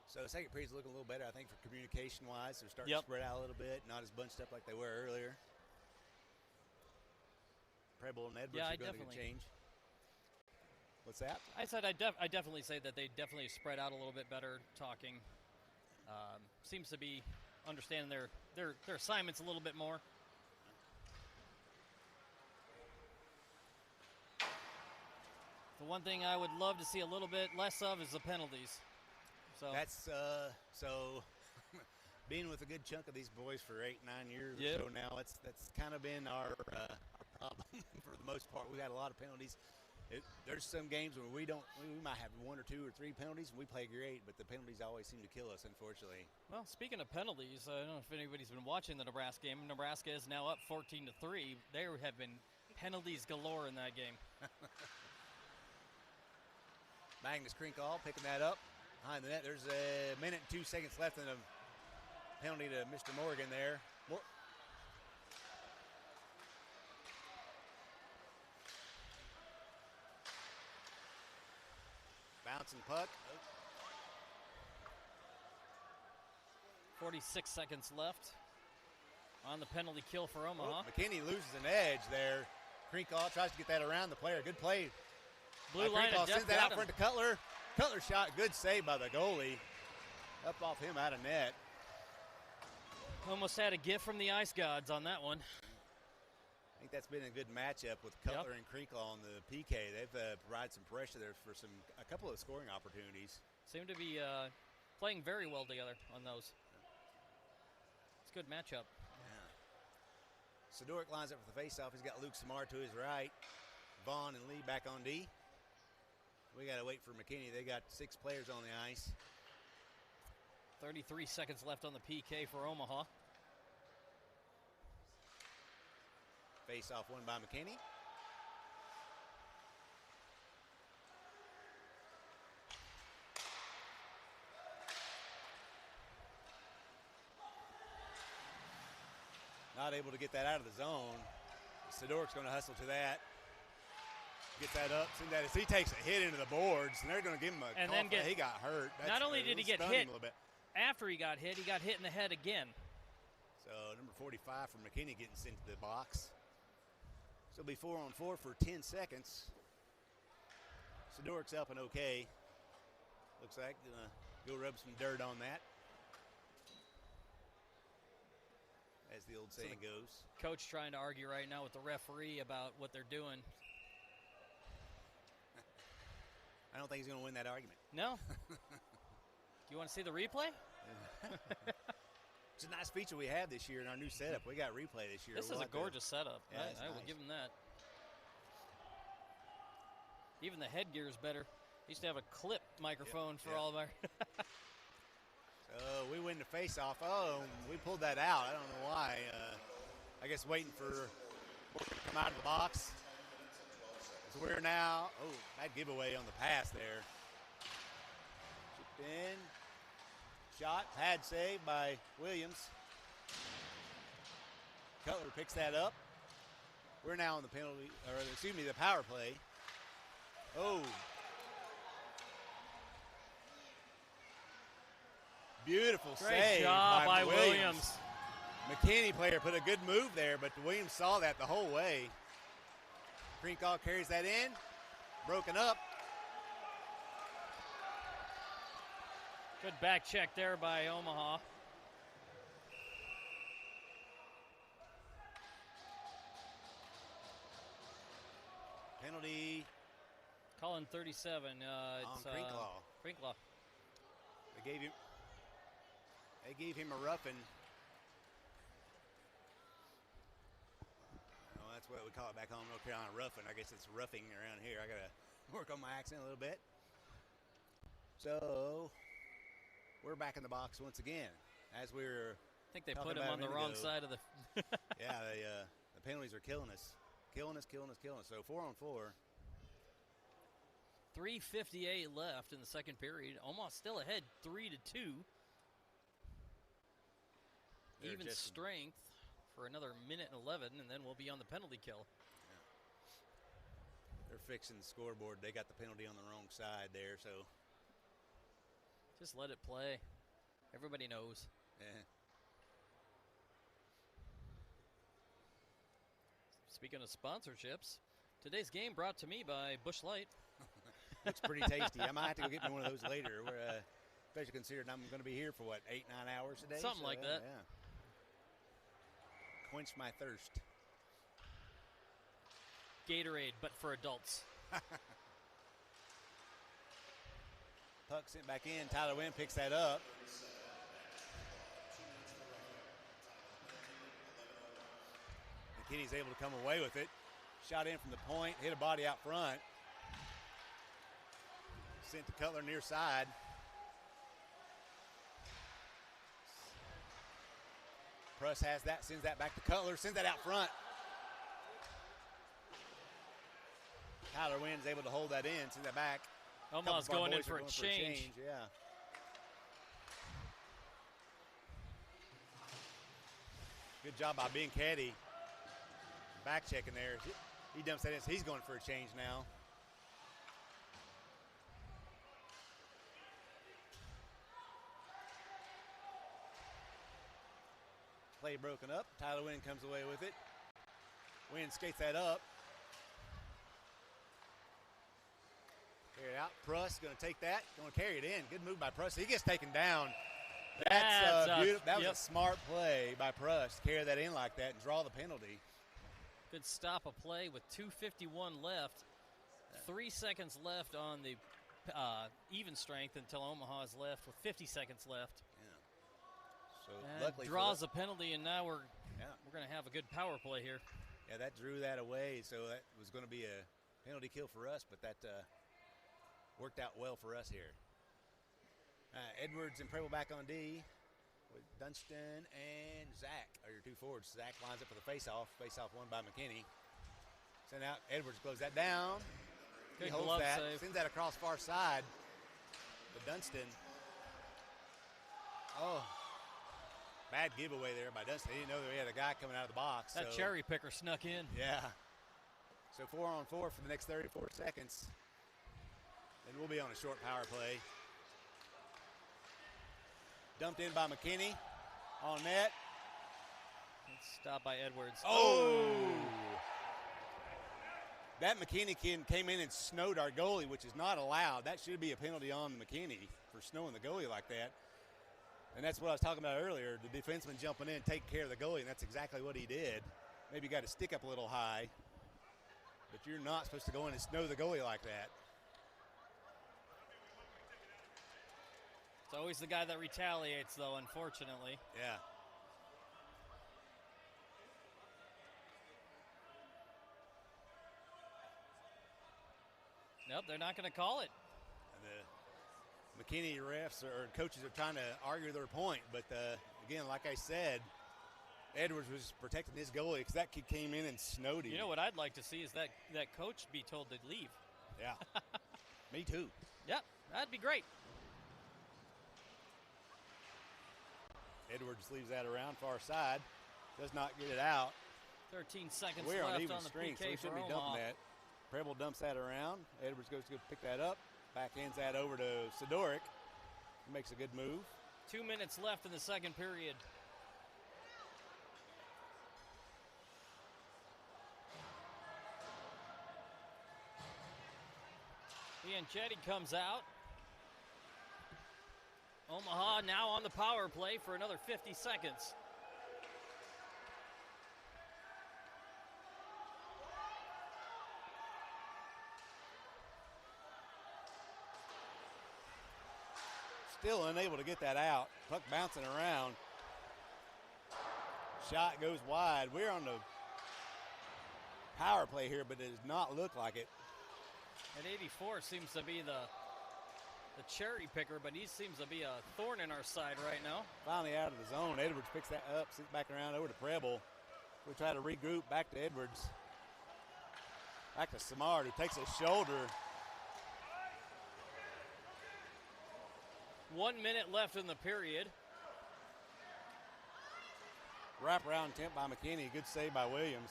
So the second period's looking a little better, I think, for communication-wise. They're starting to spread out a little bit, not as bunched up like they were earlier. Preble and Edwards are going to get change. What's that? I said I definitely say that they definitely spread out a little bit better talking. Seems to be understanding their assignments a little bit more. The one thing I would love to see a little bit less of is the penalties. So That's so being with a good chunk of these boys for 8-9 years or so now, that's kind of been our problem for the most part. We got a lot of penalties. There's some games where we might have 1 or 2 or 3 penalties and we play great, but the penalties always seem to kill us, unfortunately. Well, speaking of penalties, I don't know if anybody's been watching the Nebraska game. Nebraska is now up 14-3. There have been penalties galore in that game. Magnus Krinkall picking that up behind the net. There's a minute and 2 seconds left and a penalty to Mr. Morgan there. Bouncing puck. 46 seconds left on the penalty kill for Omaha. McKinney loses an edge there. Krinkall tries to get that around the player. Good play. Blue line Krinkall of death sends that got out him. front to Cutler. Cutler shot. Good save by the goalie. Up off him out of net. Almost had a gift from the ice gods on that one. I think that's been a good matchup with Cutler and Krinkle on the PK. They've provided some pressure there for a couple of scoring opportunities. Seem to be playing very well together on those. It's a good matchup. Yeah. Sidoric lines up for the faceoff. He's got Luke Samar to his right. Vaughn and Lee back on D. We got to wait for McKinney. They got 6 players on the ice. 33 seconds left on the PK for Omaha. Face-off won by McKinney. Not able to get that out of the zone. Sidoric's going to hustle to that. Get that up. Send that as he takes a hit into the boards, and they're going to give him a and call. Then he got hurt. Not only did he get hit, after he got hit in the head again. So number 45 for McKinney getting sent to the box. So it'll be 4-on-4 for 10 seconds. Sidoric's up and okay. Looks like gonna go rub some dirt on that, as the old saying goes. Coach trying to argue right now with the referee about what they're doing. I don't think he's going to win that argument. No? Do you want to see the replay? It's a nice feature we have this year in our new setup. We got replay this year. This is a gorgeous setup. Yeah, I will give him that. Even the headgear is better. Used to have a clip microphone for all of our. So we win the face-off. Oh, we pulled that out. I don't know why. I guess waiting for to come out of the box. So we're now, that giveaway on the pass there. Chipped in. Shot, pad save by Williams. Cutler picks that up. We're now on the the power play. Oh. Beautiful save. Great job by Williams. McKinney player put a good move there, but Williams saw that the whole way. Krinkle carries that in. Broken up. Good back check there by Omaha. Penalty. Calling 37. On Krinkle. Krinkle. They gave him a roughing. Well, that's what we call it back home in North Carolina, roughing. I guess it's roughing around here. I got to work on my accent a little bit. So we're back in the box once again. As we were I think they put him on the wrong side of the. Yeah, the penalties are killing us. Killing us. So 4-on-4. 3:58 left in the second period. Omaha still ahead 3-2. Even strength for another minute and 11, and then we'll be on the penalty kill. Yeah. They're fixing the scoreboard. They got the penalty on the wrong side there, so. Just let it play. Everybody knows. Yeah. Speaking of sponsorships, today's game brought to me by Busch Light. Looks pretty tasty. I might have to go get me one of those later. We're, especially considering I'm going to be here for, 8-9 hours a day? Something like that. Yeah. Quench my thirst. Gatorade, but for adults. Puck sent back in. Tyler Wynn picks that up. McKinney's able to come away with it. Shot in from the point, hit a body out front. Sent to Cutler near side. Pruss has that, sends that back to Cutler, sends that out front. Tyler Wynn's able to hold that in, send that back. Omaha's going in for a change. Yeah. Good job by being caddy. Back checking there. He dumps that in, so he's going for a change now. Play broken up. Tyler Wynn comes away with it. Wynn skates that up. Carry it out. Pruss going to take that. Going to carry it in. Good move by Pruss. He gets taken down. That's beautiful. That was a smart play by Prush to carry that in like that and draw the penalty. Good stop of play with 2:51 left. 3 seconds left on the even strength until Omaha is left with 50 seconds left. Yeah. So luckily draws a penalty, and now we're going to have a good power play here. Yeah, that drew that away, so that was going to be a penalty kill for us, but that worked out well for us here. Edwards and Preble back on D with Dunston and Zach are your two forwards. Zach lines up for the face-off. Face-off won by McKinney. Send out. Edwards closes that down. Good he holds glove that. save. Sends that across far side. But Dunston. Oh. Bad giveaway there by Dunston. He didn't know that we had a guy coming out of the box. That cherry picker snuck in. Yeah. So 4-on-4 for the next 34 seconds. And we'll be on a short power play. Dumped in by McKinney on net. Stopped by Edwards. Oh! That McKinney kid came in and snowed our goalie, which is not allowed. That should be a penalty on McKinney for snowing the goalie like that. And that's what I was talking about earlier, the defenseman jumping in, taking care of the goalie, and that's exactly what he did. Maybe you got to stick up a little high, but you're not supposed to go in and snow the goalie like that. It's always the guy that retaliates, though, unfortunately. Yeah. Nope, they're not going to call it. The McKinney refs or coaches are trying to argue their point, but again, like I said, Edwards was protecting his goalie because that kid came in and snowed him. You know what I'd like to see is that coach be told to leave. Yeah. Me too. Yep, that'd be great. Edwards leaves that around far side, does not get it out. 13 seconds We're left on even on the strength, so PK we for shouldn't be Omaha. dumping that. Preble dumps that around. Edwards goes to go pick that up. Backhands that over to Sidoric. Makes a good move. 2 minutes left in the second period. Bianchetti comes out. Omaha now on the power play for another 50 seconds. Still unable to get that out. Puck bouncing around. Shot goes wide. We're on the power play here, but it does not look like it. And 84 seems to be the cherry picker, but he seems to be a thorn in our side right now. Finally out of the zone. Edwards picks that up, sits back around over to Preble. We try to regroup back to Edwards. Back to Samard, who takes a shoulder. 1 minute left in the period. Wraparound attempt by McKinney. Good save by Williams.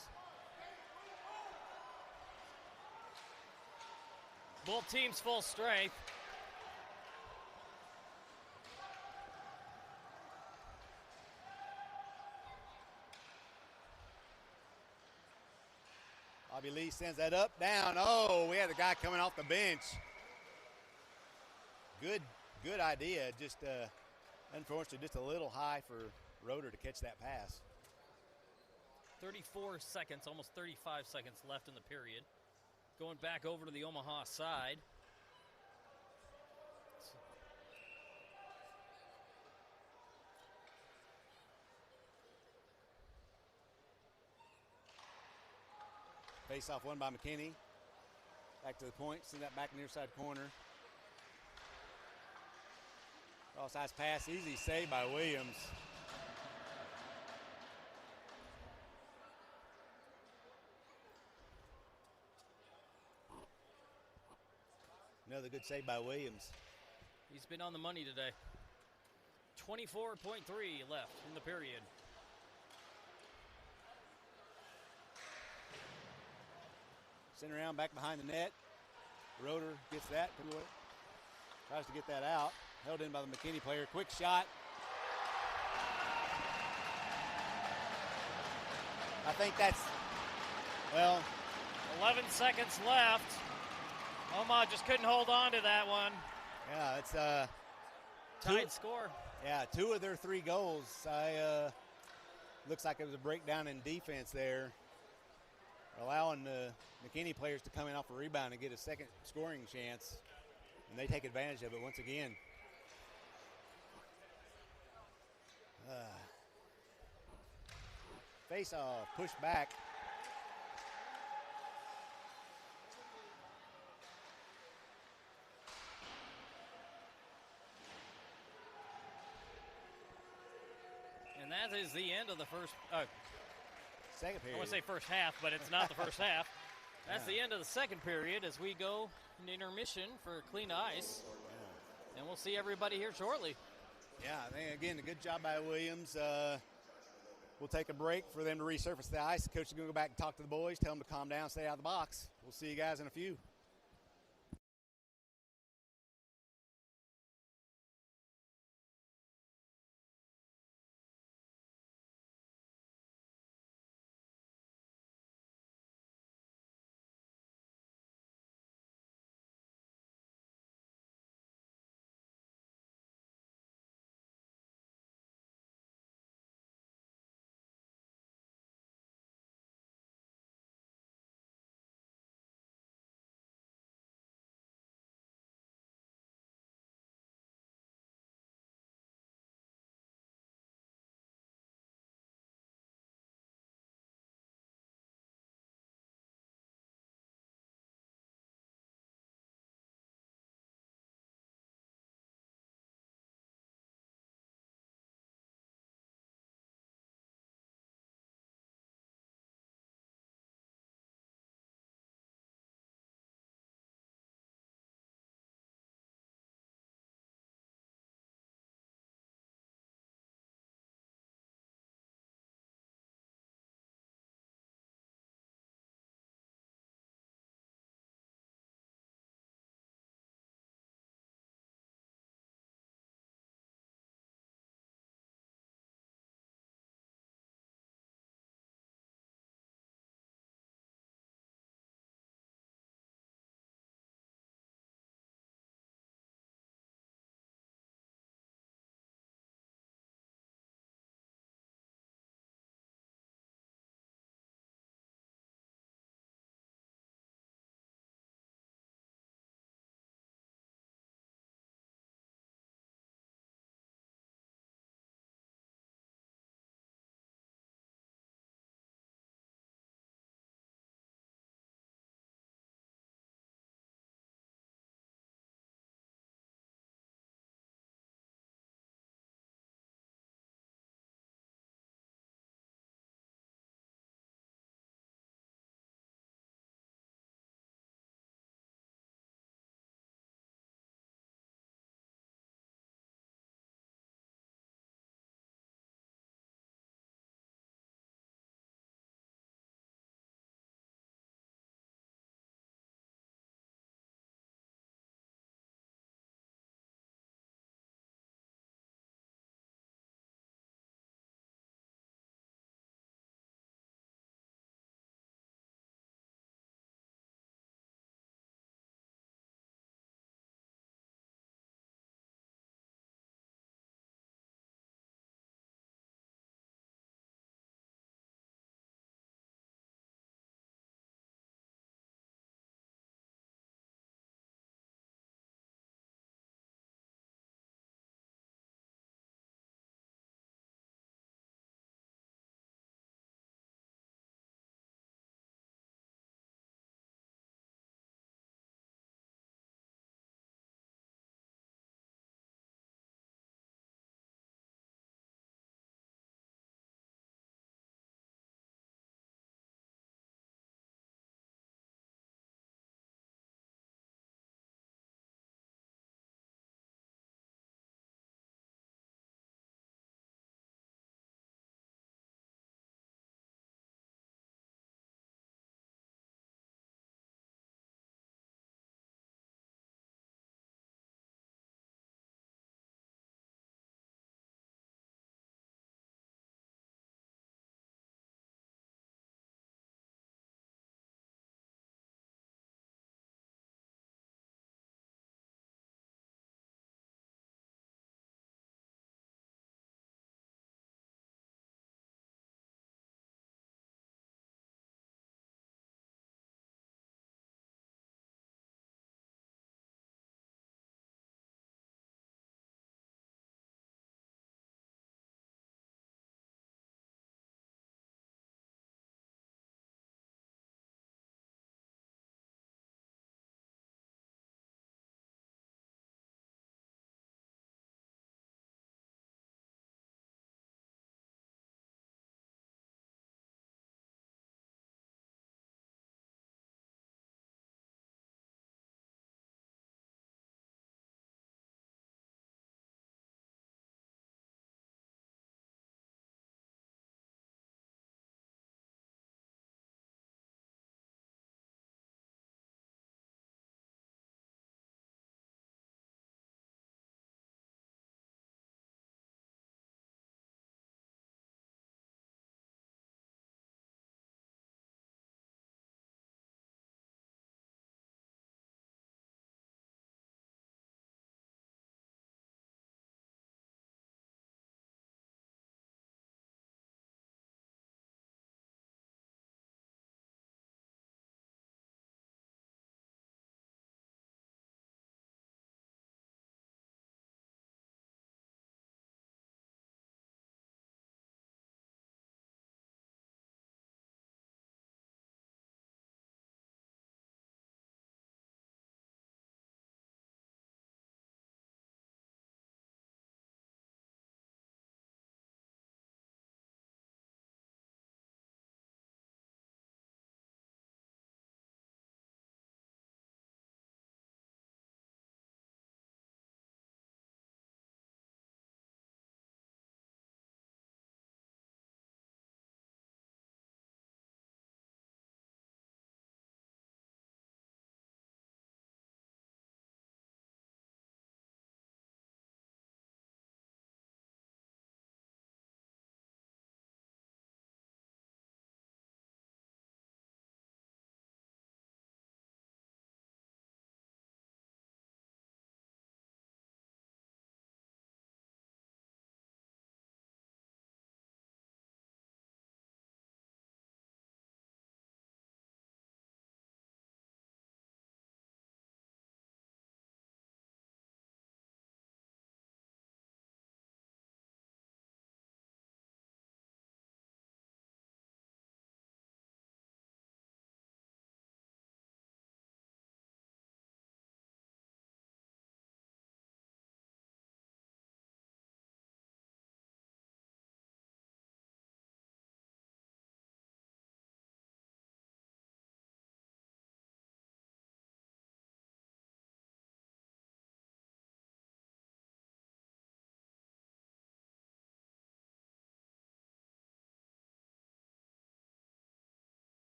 Both teams full strength. Bobby Lee sends that up, down. Oh, we had a guy coming off the bench. Good idea. Just unfortunately, just a little high for Roeder to catch that pass. 34 seconds, almost 35 seconds left in the period. Going back over to the Omaha side. Face-off won by McKinney. Back to the point, send that back near side corner. Cross-ice pass, easy save by Williams. Another good save by Williams. He's been on the money today. 24.3 left in the period. Sent around back behind the net. Roeder gets that. Tries to get that out. Held in by the McKinney player. Quick shot. I think that's, well. 11 seconds left. Omaha just couldn't hold on to that one. Yeah, it's tied score. Yeah, 2 of their 3 goals. Looks like it was a breakdown in defense there, allowing the McKinney players to come in off a rebound and get a second scoring chance, and they take advantage of it once again. Face off, push back. And that is the end of the first. Second period. I want to say first half, but it's not the first half. That's the end of the second period as we go into intermission for clean ice. Yeah. And we'll see everybody here shortly. Yeah, again, a good job by Williams. We'll take a break for them to resurface the ice. The coach is going to go back and talk to the boys, tell them to calm down, stay out of the box. We'll see you guys in a few.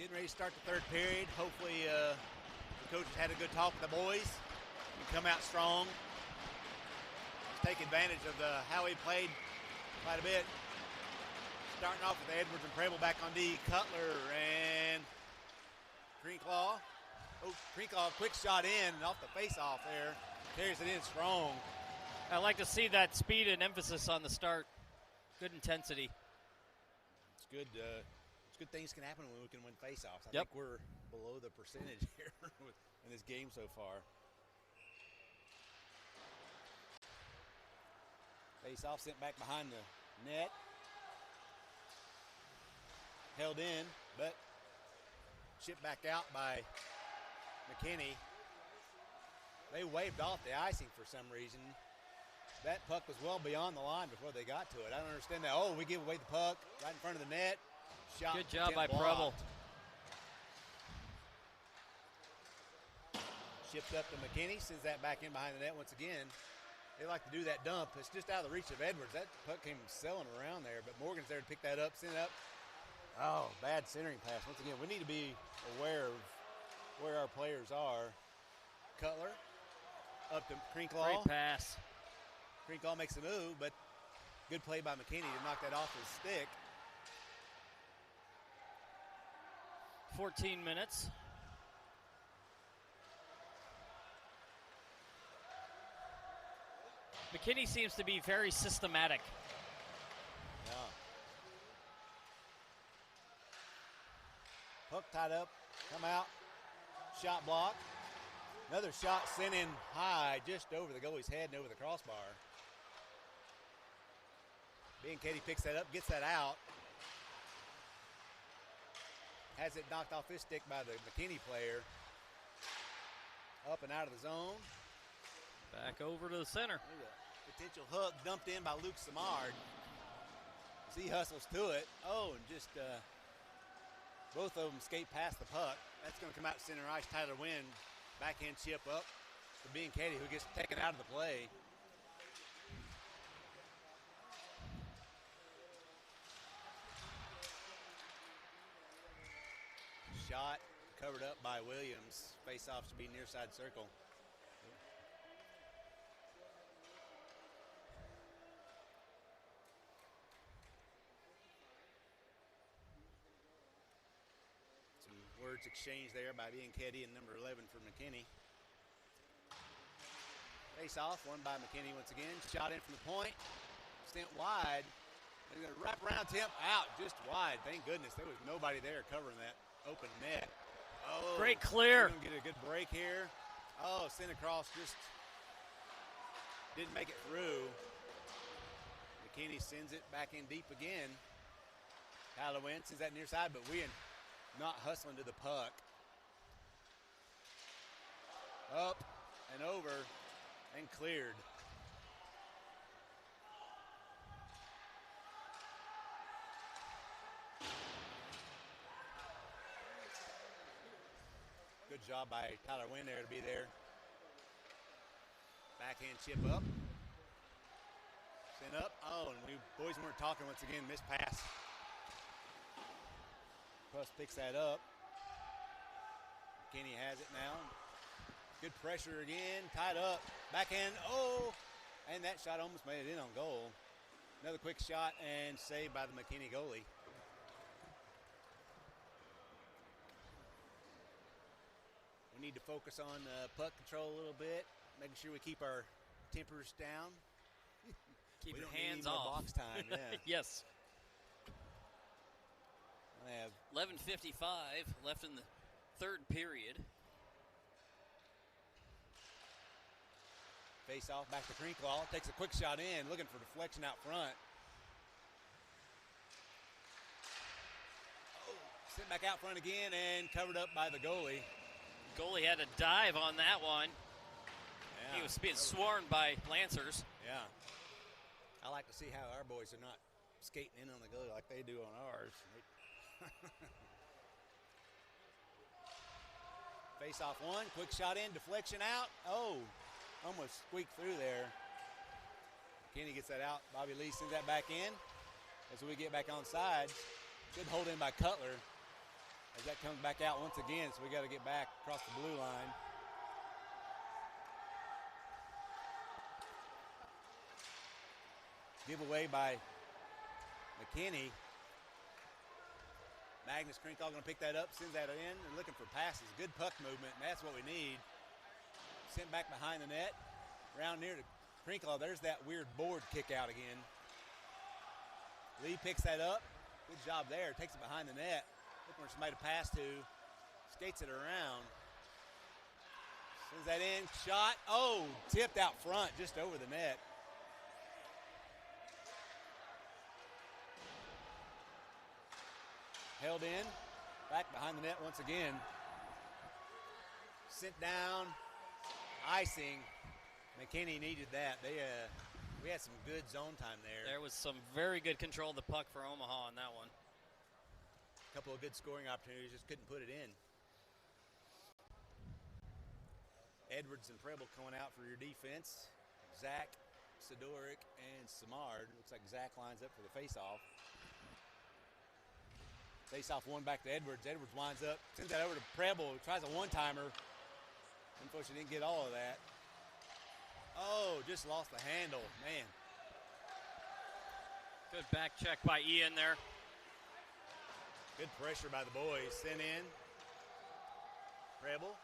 Getting ready to start the third period. Hopefully the coaches had a good talk with the boys and come out strong. Just take advantage of how he played quite a bit. Starting off with Edwards and Preble back on D. Cutler and Crinklaw. Oh, Crinklaw, quick shot in and off the face-off there. Carries it in strong. I like to see that speed and emphasis on the start. Good intensity. It's good. It's good things can happen when we can win face-offs. I Yep. think we're below the percentage here in this game so far. Face-off sent back behind the net. Held in, but chipped back out by McKinney. They waved off the icing for some reason. That puck was well beyond the line before they got to it. I don't understand that. Oh, we give away the puck right in front of the net. Shot. Good job by Preble. Shipped up to McKinney, sends that back in behind the net once again. They like to do that dump. It's just out of the reach of Edwards. That puck came sailing around there, but Morgan's there to pick that up, send it up. Oh, bad centering pass. Once again, we need to be aware of where our players are. Cutler up to Crinklaw. Great pass. Crinklaw makes a move, but good play by McKinney to knock that off his stick. 14 minutes. McKinney seems to be very systematic. Yeah. Hook tied up, come out, shot block. Another shot sent in high, just over the goalie's head and over the crossbar. Katie picks that up, gets that out. Has it knocked off his stick by the McKinney player. Up and out of the zone. Back over to the center. Potential hook dumped in by Luke Samard. As he hustles to it. Oh, and just both of them skate past the puck. That's going to come out center ice. Tyler Wynn, backhand chip up to Katie, who gets taken out of the play. Shot covered up by Williams. Face-off should be near side circle. Some words exchanged there by Bianchetti and number 11 for McKinney. Face-off, won by McKinney once again. Shot in from the point. Sent wide. They're going to wrap around Temp out just wide. Thank goodness there was nobody there covering that open net. Oh, great clear. Get a good break here. Oh, sent across, just didn't make it through. McKinney sends it back in deep again. Tyler Wynn sends that near side, but Wynn not hustling to the puck. Up and over and cleared. Good job by Tyler Wynn there to be there. Backhand chip up. Sent up. Oh, and we boys weren't talking once again. Missed pass. Puss picks that up. McKinney has it now. Good pressure again. Tied up. Backhand. Oh, and that shot almost made it in on goal. Another quick shot and saved by the McKinney goalie. We need to focus on puck control a little bit, making sure we keep our tempers down. Keep your need any hands more off. box time, yeah. Yes. I have 11:55 left in the third period. face off back to Crinklaw. Takes a quick shot in, looking for deflection out front. Oh, sent back out front again and covered up by the goalie. Goalie had to dive on that one. Yeah. He was being swarmed by Lancers. Yeah. I like to see how our boys are not skating in on the goalie like they do on ours. Face off one, quick shot in, deflection out. Oh, almost squeaked through there. McKinney gets that out. Bobby Lee sends that back in as we get back on side. Good hold in by Cutler. as that comes back out once again, so we got to get back across the blue line. Giveaway by McKinney. Magnus Krinkle going to pick that up, sends that in, and looking for passes. Good puck movement, and that's what we need. Sent back behind the net, around near to Krinkle. There's that weird board kick out again. Lee picks that up. Good job there. Takes it behind the net. Looking for somebody to pass to. Skates it around. Sends that in. Shot. Oh, tipped out front, just over the net. Held in. Back behind the net once again. Sent down. Icing. McKinney needed that. We had some good zone time there. There was some very good control of the puck for Omaha on that one. A couple of good scoring opportunities, just couldn't put it in. Edwards and Preble coming out for your defense. Zach, Sidoric, and Samard. Looks like Zach lines up for the face-off. Face-off one back to Edwards. Edwards winds up, sends that over to Preble, tries a one-timer. Unfortunately, didn't get all of that. Oh, just lost the handle, man. Good back check by Ian there. Good pressure by the boys. Sent in. Preble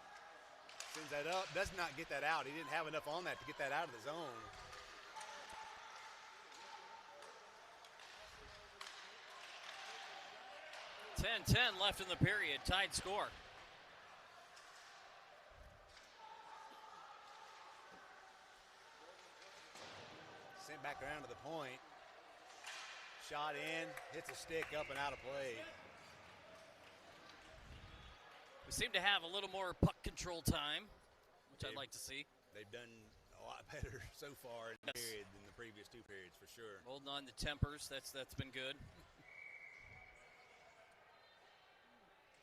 sends that up. Does not get that out. He didn't have enough on that to get that out of the zone. .10 left in the period. Tied score. Sent back around to the point. Shot in, hits a stick up and out of play. We seem to have a little more puck control time, which I'd like to see. They've done a lot better so far in the period than the previous two periods, for sure. Holding on to tempers, that's been good.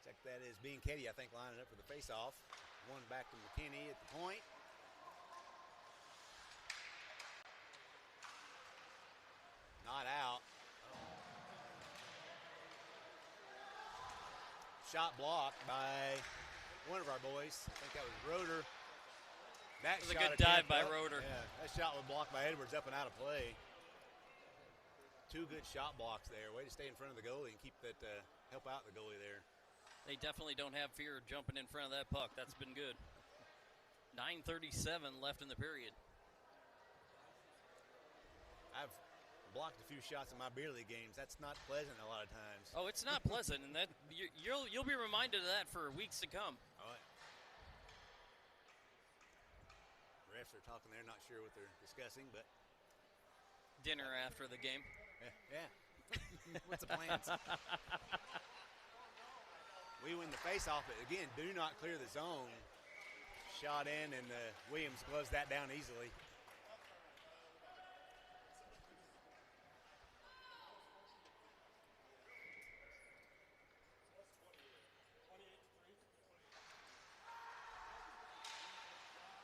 Check that is being Katie, I think, lining up for the face-off. One back to McKinney at the point. Not out. Shot blocked by one of our boys. I think that was Roeder. That was a good dive by Roeder. Yeah, that shot was blocked by Edwards up and out of play. Two good shot blocks there. Way to stay in front of the goalie and keep that, help out the goalie there. They definitely don't have fear of jumping in front of that puck. That's been good. 9:37 left in the period. I've blocked a few shots in my beer league games. That's not pleasant a lot of times. Oh, it's not pleasant, and that you'll be reminded of that for weeks to come. All right. Refs are talking there, not sure what they're discussing, but dinner after the game. Yeah. What's the plans? We win the face-off, but again, do not clear the zone. Shot in, and Williams gloves that down easily.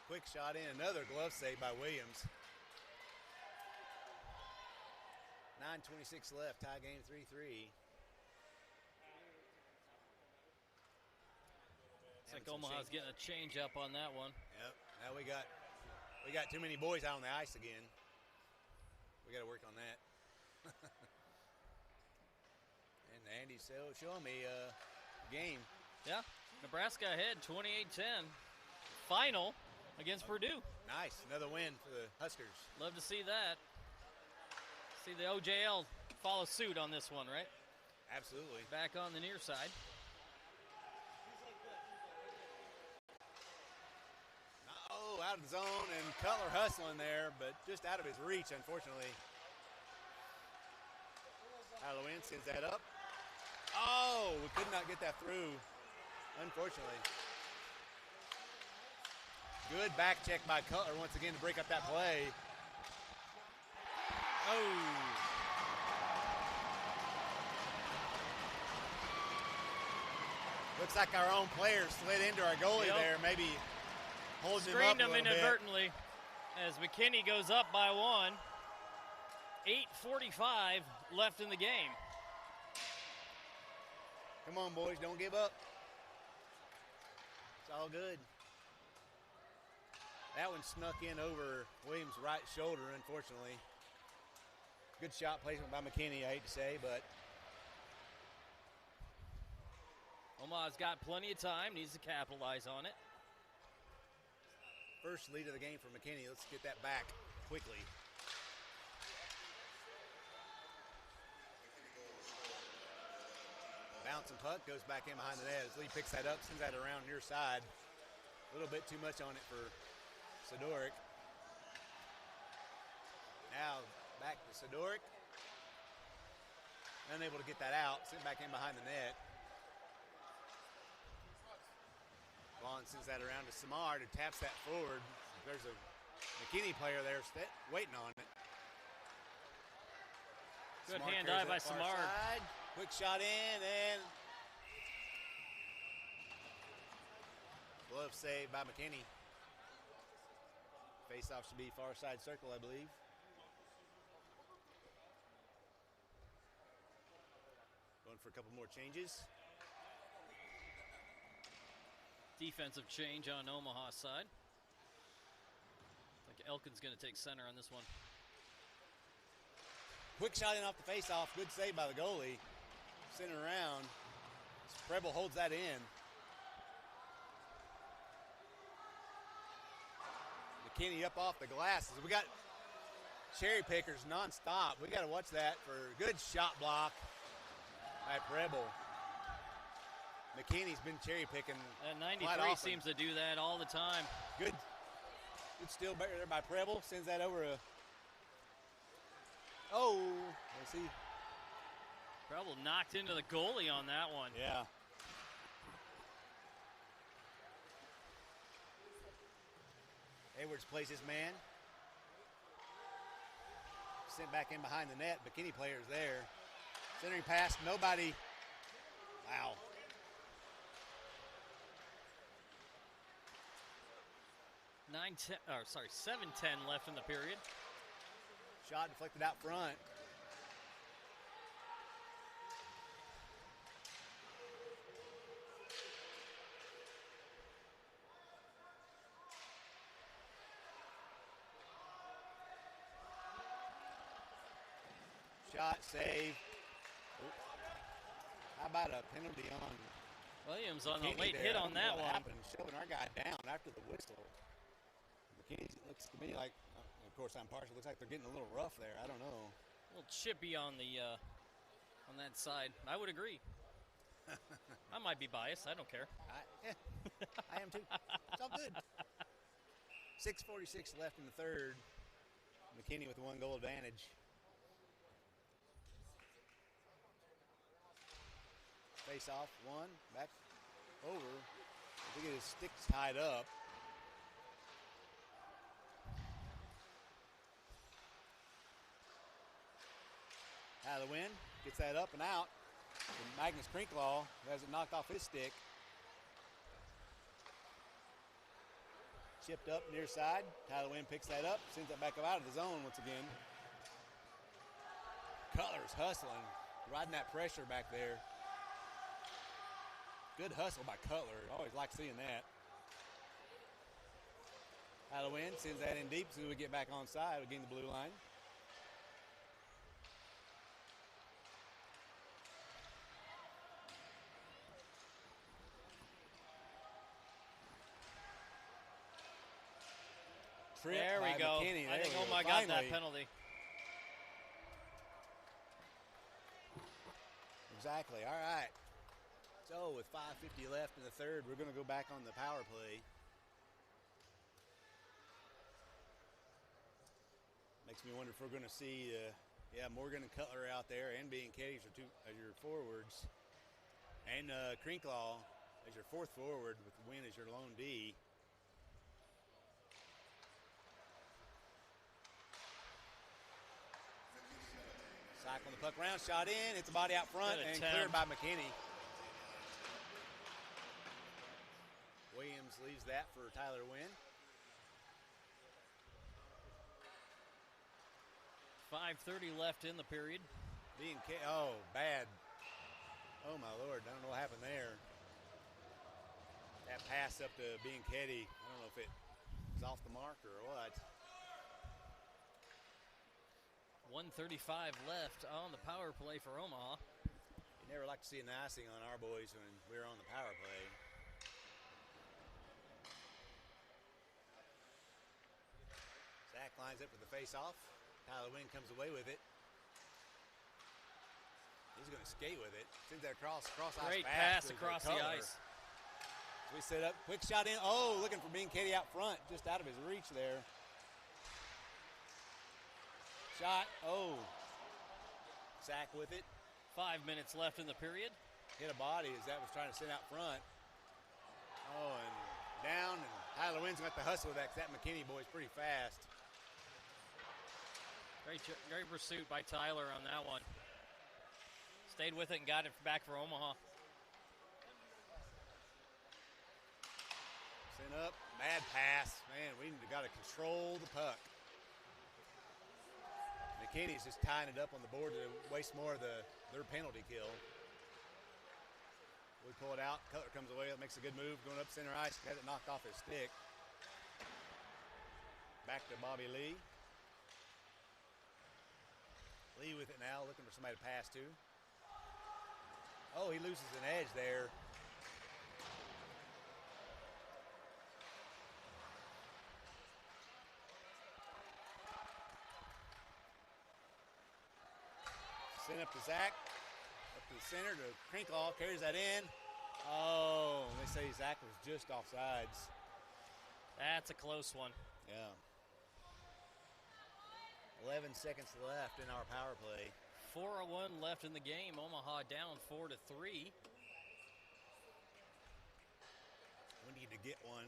Quick shot in, another glove save by Williams. 9:26 left, tie game 3-3. It's like Omaha's getting a change up on that one. Yep. Now we got too many boys out on the ice again. We got to work on that. And Andy's showing me game. Yeah. Nebraska ahead 28-10. Final against Purdue. Nice. Another win for the Huskers. Love to see that. See the OJL follow suit on this one, right? Absolutely. Back on the near side. Oh, out of the zone, and Cutler hustling there, but just out of his reach, unfortunately. Halloween sends that up. Oh, we could not get that through, unfortunately. Good back check by Cutler once again to break up that play. Oh. Looks like our own player slid into our goalie there, maybe holding him up a Screened him little inadvertently as McKinney goes up by one. 8:45 left in the game. Come on, boys, don't give up. It's all good. That one snuck in over Williams' right shoulder, unfortunately. Good shot placement by McKinney, I hate to say, but Omaha's got plenty of time, needs to capitalize on it. first lead of the game for McKinney. Let's get that back quickly. Bouncing puck goes back in behind the net as Lee picks that up, sends that around near side. A little bit too much on it for Sidoric. Now back to Sidoric. Unable to get that out, sent back in behind the net. Vaughn sends that around to Samard, who taps that forward. There's a McKinney player there waiting on it. Good Samard hand carries eye by that far Samard. side. Quick shot in, and glove save by McKinney. Face-off should be far side circle, I believe. Going for a couple more changes. Defensive change on Omaha's side. I think Elkin's going to take center on this one. Quick shot in off the face-off. Good save by the goalie. Sent it around. Preble holds that in. McKinney up off the glasses. We got cherry pickers nonstop. We got to watch that for a good shot block by Preble. McKinney's been cherry picking. And quite 93 often. seems to do that all the time. Good steal there by Preble. Sends that over a. Oh, let's see. Preble knocked into the goalie on that one. Yeah. Edwards plays his man. Sent back in behind the net. McKinney player's there. Centering pass, nobody. Wow. Or 7:10 left in the period. Shot deflected out front. Shot, save. Oop. How about a penalty on Williams on a McKinney late there? hit I on don't know that what one. happened. Shoving our guy down after the whistle. McKinney looks to me like, of course I'm partial, looks like they're getting a little rough there. I don't know. A little chippy on the on that side. I would agree. I might be biased. I don't care. I am too. It's all good. 6:46 left in the third. McKinney with a 1-goal advantage. Face off, one, back over. I think his stick's tied up. Out of the wind, gets that up and out. And Magnus Crinklaw has it knocked off his stick. Chipped up near side. Tyler Wynn picks that up, sends it back out of the zone once again. Cutler's hustling, riding that pressure back there. Good hustle by Cutler. Always like seeing that. Tyler Wynn sends that in deep so we get back on side. We gain the blue line. There we go. McKinney. I think There we go. Omaha got that Finally. penalty. Exactly. All right. So with 5:50 left in the third, we're going to go back on the power play. Makes me wonder if we're going to see, Morgan and Cutler out there, and B and K as your forwards, and Crinklaw as your fourth forward, with Wynn as your lone D. Cycling the puck around, shot in, hits the body out front, Good and attempt. cleared by McKinney. Williams leaves that for Tyler Wynn. 5:30 left in the period. B and K, oh, bad. Oh, my Lord. I don't know what happened there. That pass up to McKinney, I don't know if it was off the mark or what. 1:35 left on the power play for Omaha. You never like to see an icing on our boys when we're on the power play. Zach lines up for the face-off. Tyler Wynn comes away with it. He's going to skate with it. Sends that cross ice. Great pass across the ice. We set up, quick shot in. Oh, looking for McKinney out front, just out of his reach there. Shot, oh. Zach with it. 5 minutes left in the period. Hit a body as that was trying to send out front. Oh, and down, and Tyler Wynn's got to hustle with that because that McKinney boy's pretty fast. Great pursuit by Tyler on that one. Stayed with it and got it back for Omaha. Sent up, bad pass. Man, we got to control the puck. McKinney's just tying it up on the board to waste more of their penalty kill. We pull it out. Cutler comes away, makes a good move, going up center ice, has it knocked off his stick. Back to Bobby Lee. Lee with it now, looking for somebody to pass to. Oh, he loses an edge there. Send up to Zach, up to the center to Crinklaw, carries that in. Oh, they say Zach was just offsides. That's a close one. Yeah. 11 seconds left in our power play. 4:01 left in the game. Omaha down 4-3. We need to get one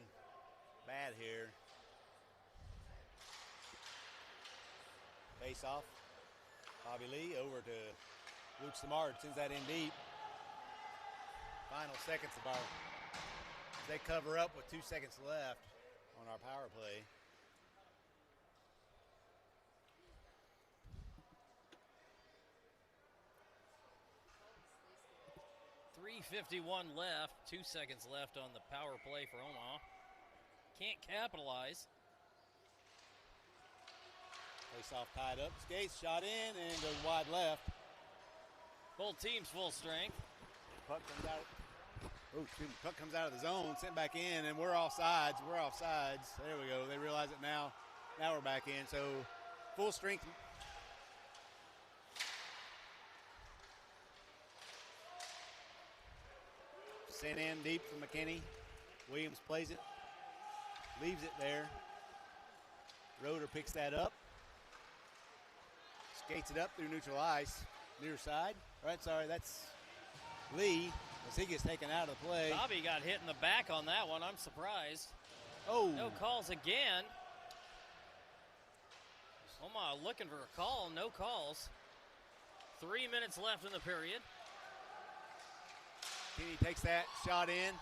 bad here. Face off. Bobby Lee over to Luke Samard, sends that in deep. Final seconds of our, they cover up with 2 seconds left on our power play. .351 left, 2 seconds left on the power play for Omaha. Can't capitalize. Face off tied up, skates, shot in, and goes wide left. Both teams full strength. Puck comes out. Oh, excuse me. Puck comes out of the zone, sent back in, and we're offsides. We're offsides. There we go. They realize it now. Now we're back in. So full strength. Sent in deep from McKinney. Williams plays it. Leaves it there. Roeder picks that up. Skates it up through neutral ice. Near side. Right, sorry, that's Lee as he gets taken out of the play. Bobby got hit in the back on that one. I'm surprised. Oh. No calls again. Omaha looking for a call. No calls. 3 minutes left in the period. Kenny takes that shot in.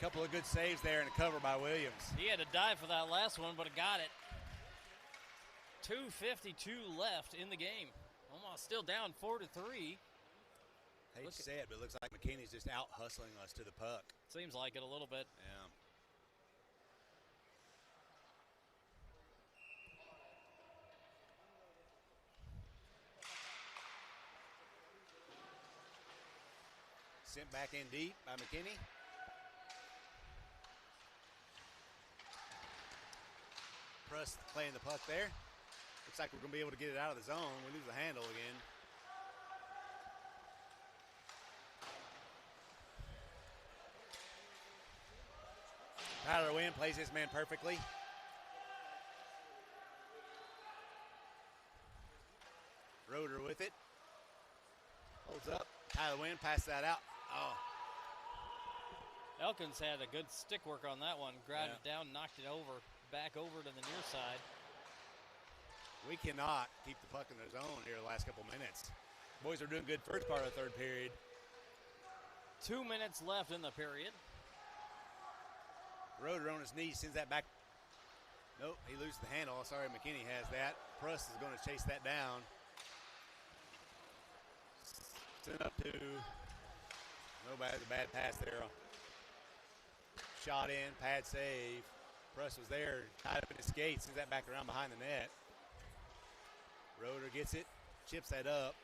Couple of good saves there and a cover by Williams. He had to dive for that last one, but it got it. 2:52 left in the game. Omaha still down 4-3. Hate to say it, but it looks like McKinney's just out hustling us to the puck. Seems like it a little bit. Yeah. Sent back in deep by McKinney. Press playing the puck there. Looks like we're going to be able to get it out of the zone. We lose the handle again. Tyler Wynn plays his man perfectly. Roeder with it. Holds up. Tyler Wynn passes that out. Oh. Elkins had a good stick work on that one. Grabbed it down, knocked it over, back over to the near side. We cannot keep the puck in the zone here the last couple minutes. Boys are doing good first part of the third period. 2 minutes left in the period. Roeder on his knees, sends that back Nope, he loses the handle. Sorry, McKinney has that. Pruss is going to chase that down. Send up to nobody. Has a bad pass there. Shot in, pad save. Pruss was there, tied up in his skates, sends that back around behind the net. Roeder gets it, chips that up.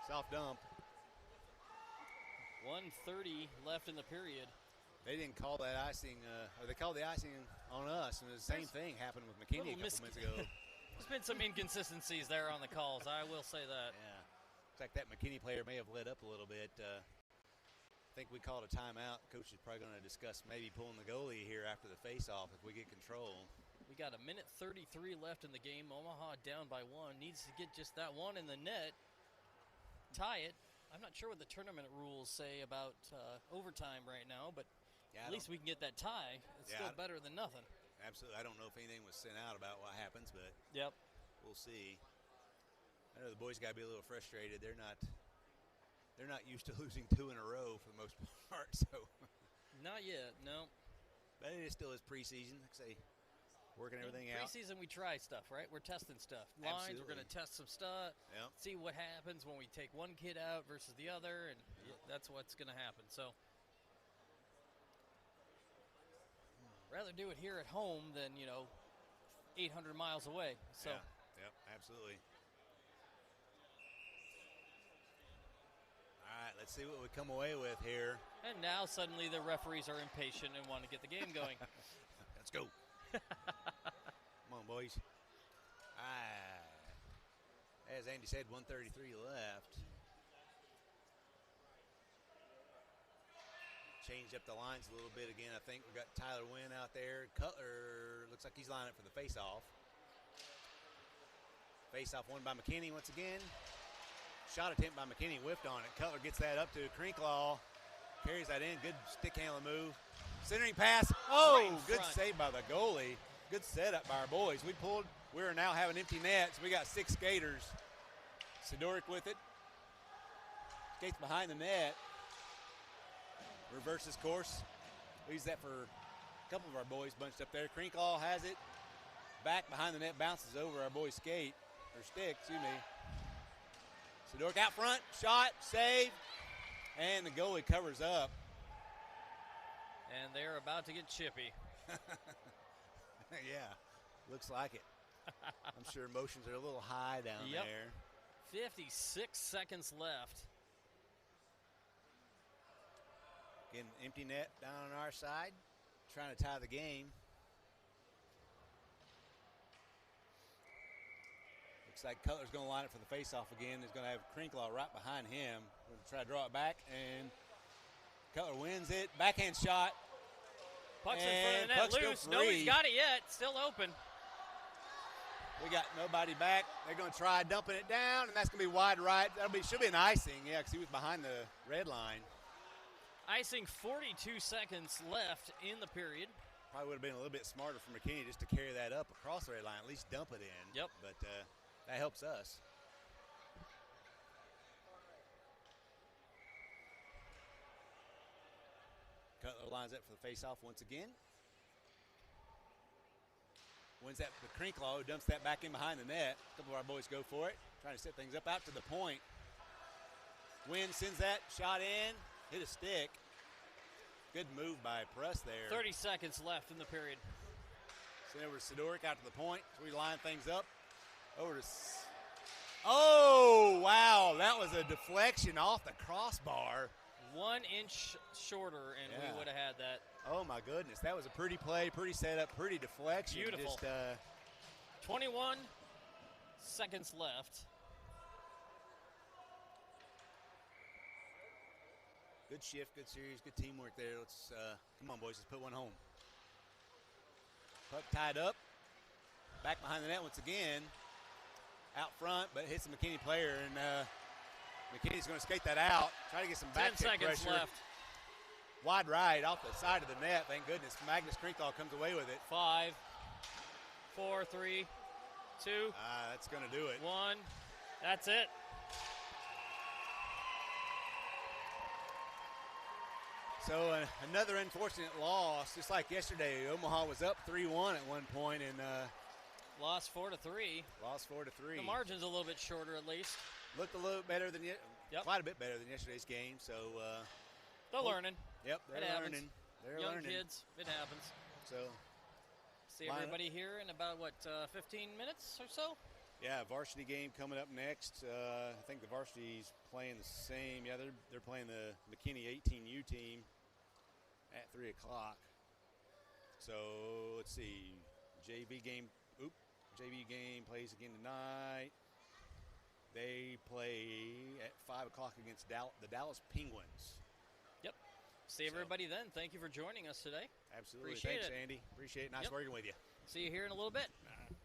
Soft dump. 1:30 left in the period. They didn't call that icing, or they called the icing on us, and the same thing happened with McKinney a couple minutes ago. There's been some inconsistencies there on the calls, I will say that. Yeah. Looks like that McKinney player may have lit up a little bit. I think we called a timeout. Coach is probably going to discuss maybe pulling the goalie here after the face-off if we get control. We got 1:33 left in the game. Omaha down by 1. Needs to get just that one in the net. Tie it. I'm not sure what the tournament rules say about overtime right now, but at least we can get that tie. It's still better than nothing. Absolutely. I don't know if anything was sent out about what happens, but we'll see. I know the boys got to be a little frustrated. They're not used to losing 2 in a row for the most part. So not yet, no. But it still is preseason. Like I say, working everything out. Preseason, we try stuff, right? We're testing stuff. Lines, Absolutely. we're going to test some stuff. Yep. See what happens when we take one kid out versus the other, and that's what's going to happen. So rather do it here at home than 800 miles away. So Yep, absolutely. All right, let's see what we come away with here. And now suddenly the referees are impatient and want to get the game going. Let's go. Come on, boys. All right. As Andy said, 1:33 left. Changed up the lines a little bit again. I think we got Tyler Wynn out there. Cutler looks like he's lining up for the face-off. Face-off won by McKinney once again. Shot attempt by McKinney, whiffed on it. Cutler gets that up to Crinklaw. Carries that in. Good stick handling move. Centering pass. Oh, good save by the goalie. Good setup by our boys. We are now having empty nets. We got 6 skaters. Sidoric with it. Skates behind the net. Reverses course. Leaves that for a couple of our boys bunched up there. Crinklaw has it. Back behind the net, bounces over our boy's skate. Or stick, excuse me. Sidoric out front. Shot, save. And the goalie covers up. And they're about to get chippy. Yeah, looks like it. I'm sure emotions are a little high down there. 56 seconds left. Again, empty net down on our side. Trying to tie the game. Looks like Cutler's going to line up for the face-off again. He's going to have Crinklaw right behind him. We're going to try to draw it back, and Cutler wins it. Backhand shot. Puck's in front of the net, loose. Nobody's got it yet. Still open. We got nobody back. They're going to try dumping it down, and that's going to be wide right. Should be an icing, because he was behind the red line. Icing, 42 seconds left in the period. Probably would have been a little bit smarter for McKinney just to carry that up across the red line, at least dump it in. Yep. But that helps us. Cutler lines up for the face-off once again. Wins that with Crinklaw, who dumps that back in behind the net. A couple of our boys go for it, trying to set things up out to the point. Wynn sends that shot in, hit a stick. Good move by Pruss there. 30 seconds left in the period. Send over to Sidoric out to the point. So we line things up. Over to. Oh, wow. That was a deflection off the crossbar. 1 inch shorter, and we would have had that. Oh, my goodness. That was a pretty play, pretty setup, pretty deflection. Beautiful. Just, 21 seconds left. Good shift, good series, good teamwork there. Let's come on, boys. Let's put one home. Puck tied up. Back behind the net once again. Out front, but hits the McKinney player, and McKinney's going to skate that out. Try to get some back 10 seconds pressure. Left. Wide right off the side of the net. Thank goodness. Magnus Crinklaw comes away with it. 5, 4, 3, 2. That's going to do it. 1. That's it. So another unfortunate loss, just like yesterday. Omaha was up 3-1 at one point and Lost 4-3. lost 4-3. The margin's a little bit shorter, at least. Looked a little better than Yep. quite a bit better than yesterday's game. So They're learning. Yep, they're It happens. learning. They're Young learning. kids, it happens. So See Line up. everybody here in about, 15 minutes or so? yeah, varsity game coming up next. I think the varsity's playing the same. Yeah, they're playing the McKinney 18U team at 3 o'clock. So let's see, JV game plays again tonight. They play at 5 o'clock against the Dallas Penguins. Yep. See everybody then. Thank you for joining us today. Absolutely. Appreciate Thanks, it. Andy. Appreciate it. Nice Yep. working with you. See you here in a little bit. All right.